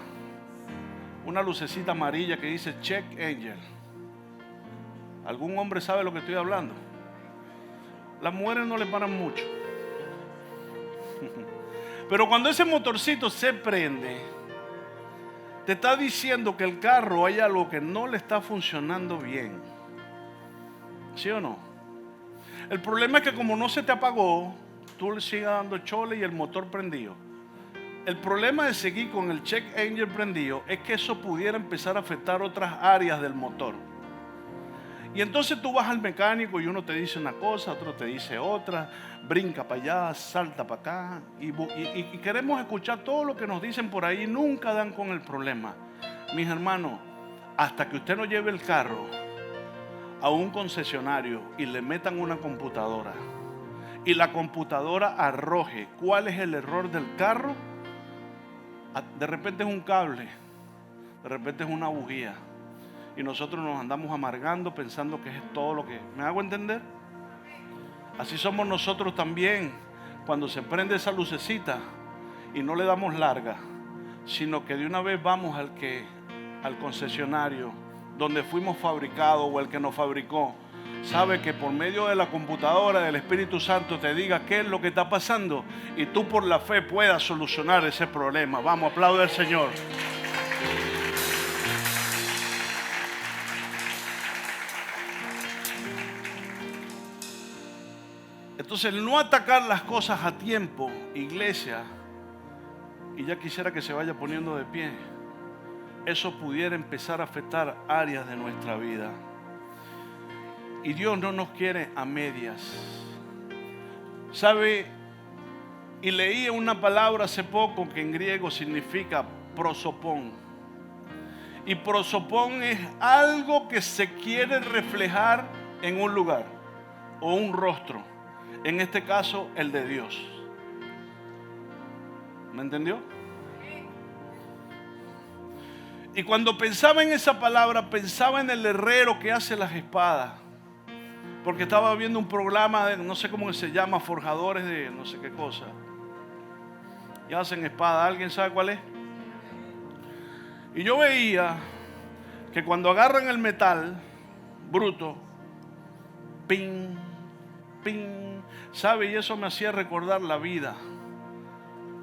Una lucecita amarilla que dice Check Angel. ¿Algún hombre sabe lo que estoy hablando? Las mujeres no le paran mucho. Pero cuando ese motorcito se prende, te está diciendo que el carro hay algo que no le está funcionando bien. ¿Sí o no? El problema es que como no se te apagó, tú le sigues dando chole y el motor prendido. El problema de seguir con el check engine prendido es que eso pudiera empezar a afectar otras áreas del motor. Y entonces tú vas al mecánico y uno te dice una cosa, otro te dice otra, brinca para allá, salta para acá. Y queremos escuchar todo lo que nos dicen por ahí, nunca dan con el problema. Mis hermanos, hasta que usted no lleve el carro a un concesionario y le metan una computadora y la computadora arroje cuál es el error del carro, de repente es un cable, de repente es una bujía. Y nosotros nos andamos amargando pensando que es todo lo que... ¿Me hago entender? Así somos nosotros también. Cuando se prende esa lucecita y no le damos larga, sino que de una vez vamos al concesionario donde fuimos fabricados o el que nos fabricó, sabe que por medio de la computadora del Espíritu Santo te diga qué es lo que está pasando y tú por la fe puedas solucionar ese problema. Vamos, aplaude al Señor. Entonces, el no atacar las cosas a tiempo, iglesia, y ya quisiera que se vaya poniendo de pie, eso pudiera empezar a afectar áreas de nuestra vida. Y Dios no nos quiere a medias. ¿Sabe? Y leí una palabra hace poco que en griego significa prosopón. Y prosopón es algo que se quiere reflejar en un lugar o un rostro. En este caso, el de Dios. ¿Me entendió? Y cuando pensaba en esa palabra, pensaba en el herrero que hace las espadas. Porque estaba viendo un programa de, no sé cómo se llama, forjadores de no sé qué cosa. Y hacen espadas. ¿Alguien sabe cuál es? Y yo veía que cuando agarran el metal bruto, ping, ping, ¿sabe? Y eso me hacía recordar la vida,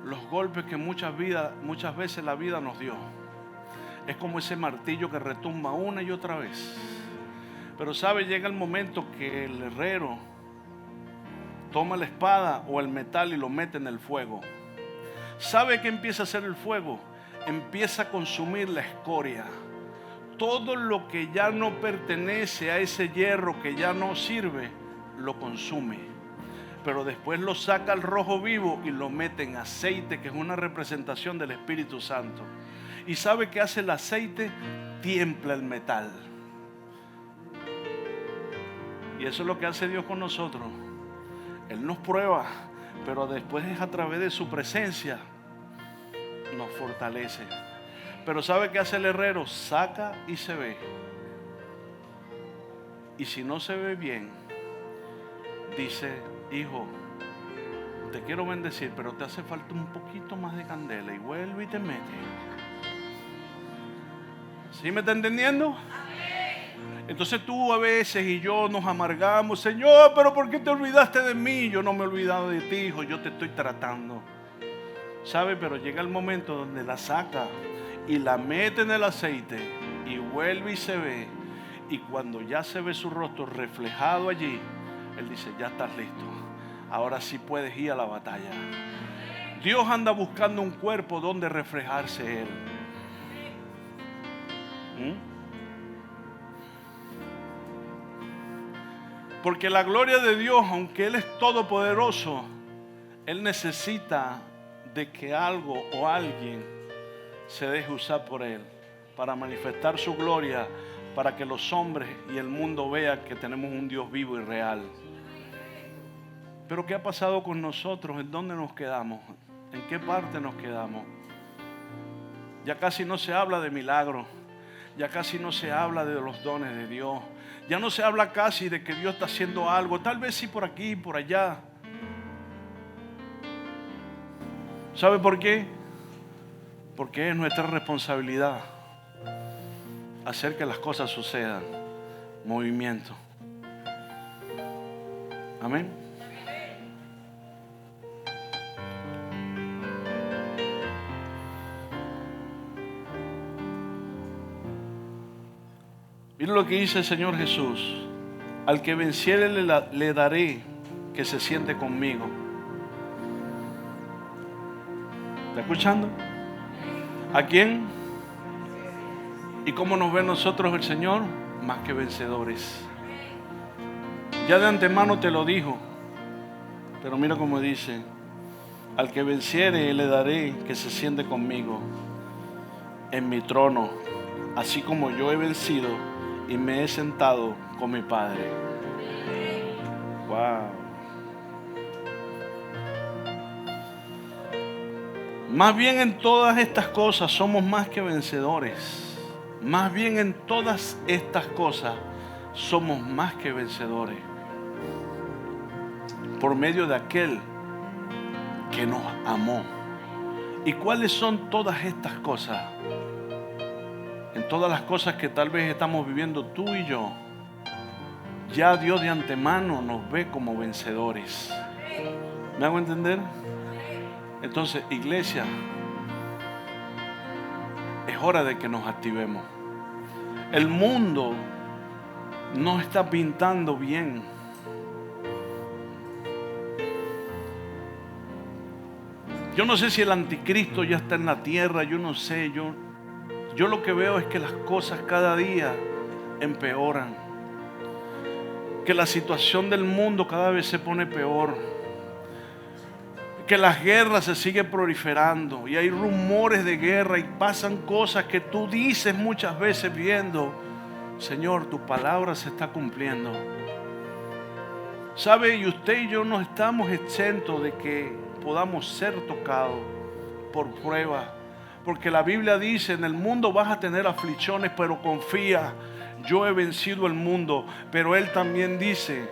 los golpes que muchas veces la vida nos dio. Es como ese martillo que retumba una y otra vez. Pero ¿sabe? Llega el momento que el herrero toma la espada o el metal y lo mete en el fuego. ¿Sabe qué empieza a hacer el fuego? Empieza a consumir la escoria. Todo lo que ya no pertenece a ese hierro que ya no sirve, lo consume. Pero después lo saca al rojo vivo y lo mete en aceite, que es una representación del Espíritu Santo. ¿Y sabe qué hace el aceite? Tiembla el metal. Y eso es lo que hace Dios con nosotros. Él nos prueba, pero después es a través de su presencia nos fortalece. Pero ¿sabe qué hace el herrero? Saca y se ve. Y si no se ve bien, dice: hijo, te quiero bendecir, pero te hace falta un poquito más de candela, y vuelve y te mete. ¿Sí me está entendiendo? Entonces tú a veces y yo nos amargamos: Señor, pero ¿por qué te olvidaste de mí? Yo no me he olvidado de ti, hijo, yo te estoy tratando. ¿Sabe? Pero llega el momento donde la saca y la mete en el aceite y vuelve y se ve. Y cuando ya se ve su rostro reflejado allí, Él dice: ya estás listo, ahora sí puedes ir a la batalla. Dios anda buscando un cuerpo donde reflejarse Él. Porque la gloria de Dios, aunque Él es todopoderoso, Él necesita de que algo o alguien se deje usar por Él para manifestar su gloria, para que los hombres y el mundo vean que tenemos un Dios vivo y real. Pero ¿qué ha pasado con nosotros? ¿En dónde nos quedamos? ¿En qué parte nos quedamos? Ya casi no se habla de milagros. Ya casi no se habla de los dones de Dios. Ya no se habla casi de que Dios está haciendo algo. Tal vez sí por aquí, por allá. ¿Sabe por qué? Porque es nuestra responsabilidad hacer que las cosas sucedan. Movimiento. Amén. Miren lo que dice el Señor Jesús: al que venciere le daré que se siente conmigo. ¿Está escuchando? ¿A quién? ¿Y cómo nos ve nosotros el Señor? Más que vencedores. Ya de antemano te lo dijo. Pero mira cómo dice: al que venciere le daré que se siente conmigo en mi trono, así como yo he vencido y me he sentado con mi Padre. Wow. Más bien en todas estas cosas somos más que vencedores. Más bien en todas estas cosas somos más que vencedores. Por medio de aquel que nos amó. ¿Y cuáles son todas estas cosas? En todas las cosas que tal vez estamos viviendo tú y yo, ya Dios de antemano nos ve como vencedores. ¿Me hago entender? Entonces, iglesia, es hora de que nos activemos. El mundo no está pintando bien. Yo no sé si el anticristo ya está en la tierra, yo no sé, yo lo que veo es que las cosas cada día empeoran, que la situación del mundo cada vez se pone peor, que las guerras se siguen proliferando y hay rumores de guerra y pasan cosas que tú dices muchas veces viendo: Señor, tu palabra se está cumpliendo. ¿Sabe? Y usted y yo no estamos exentos de que podamos ser tocados por pruebas. Porque la Biblia dice: en el mundo vas a tener aflicciones, pero confía, yo he vencido el mundo. Pero Él también dice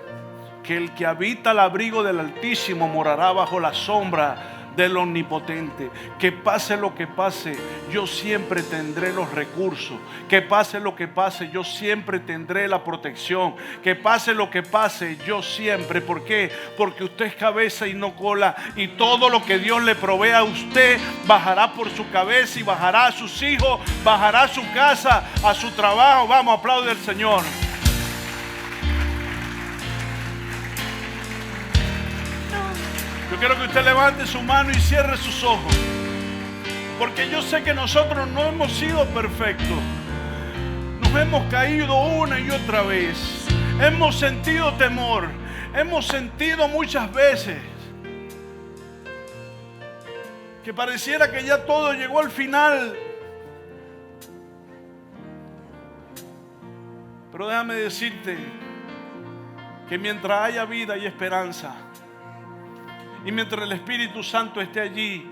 que el que habita al abrigo del Altísimo morará bajo la sombra del Omnipotente. Que pase lo que pase, yo siempre tendré los recursos. Que pase lo que pase, yo siempre tendré la protección. Que pase lo que pase, yo siempre. ¿Por qué? Porque usted es cabeza y no cola. Y todo lo que Dios le provee a usted bajará por su cabeza y bajará a sus hijos, bajará a su casa, a su trabajo. Vamos, aplaude al Señor. Yo quiero que usted levante su mano y cierre sus ojos. Porque yo sé que nosotros no hemos sido perfectos. Nos hemos caído una y otra vez. Hemos sentido temor. Hemos sentido muchas veces que pareciera que ya todo llegó al final. Pero déjame decirte que mientras haya vida y esperanza, y mientras el Espíritu Santo esté allí,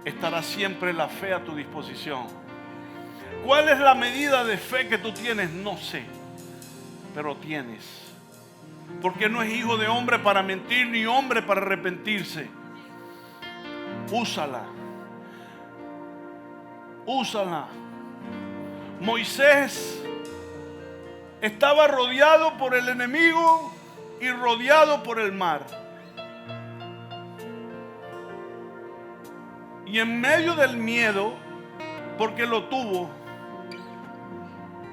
estará siempre la fe a tu disposición. ¿Cuál es la medida de fe que tú tienes? No sé, pero tienes. Porque no es hijo de hombre para mentir, ni hombre para arrepentirse. Úsala. Úsala. Moisés estaba rodeado por el enemigo y rodeado por el mar. Y en medio del miedo, porque lo tuvo,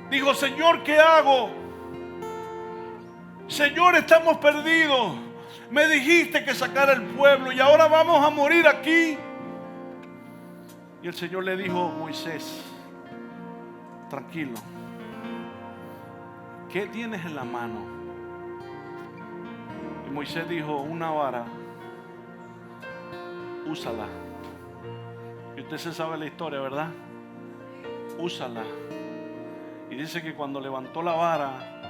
dijo: Señor, ¿qué hago? Señor, estamos perdidos. Me dijiste que sacara el pueblo y ahora vamos a morir aquí. Y el Señor le dijo: Moisés, tranquilo. ¿Qué tienes en la mano? Y Moisés dijo: una vara. Úsala. Y usted se sabe la historia, ¿verdad? Úsala. Y dice que cuando levantó la vara,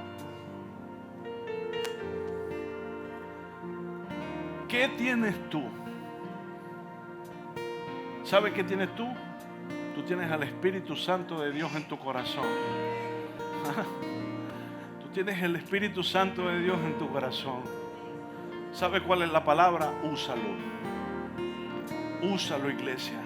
¿qué tienes tú? ¿Sabes qué tienes tú? Tú tienes al Espíritu Santo de Dios en tu corazón. Tú tienes el Espíritu Santo de Dios en tu corazón. ¿Sabes cuál es la palabra? Úsalo. Úsalo, iglesia.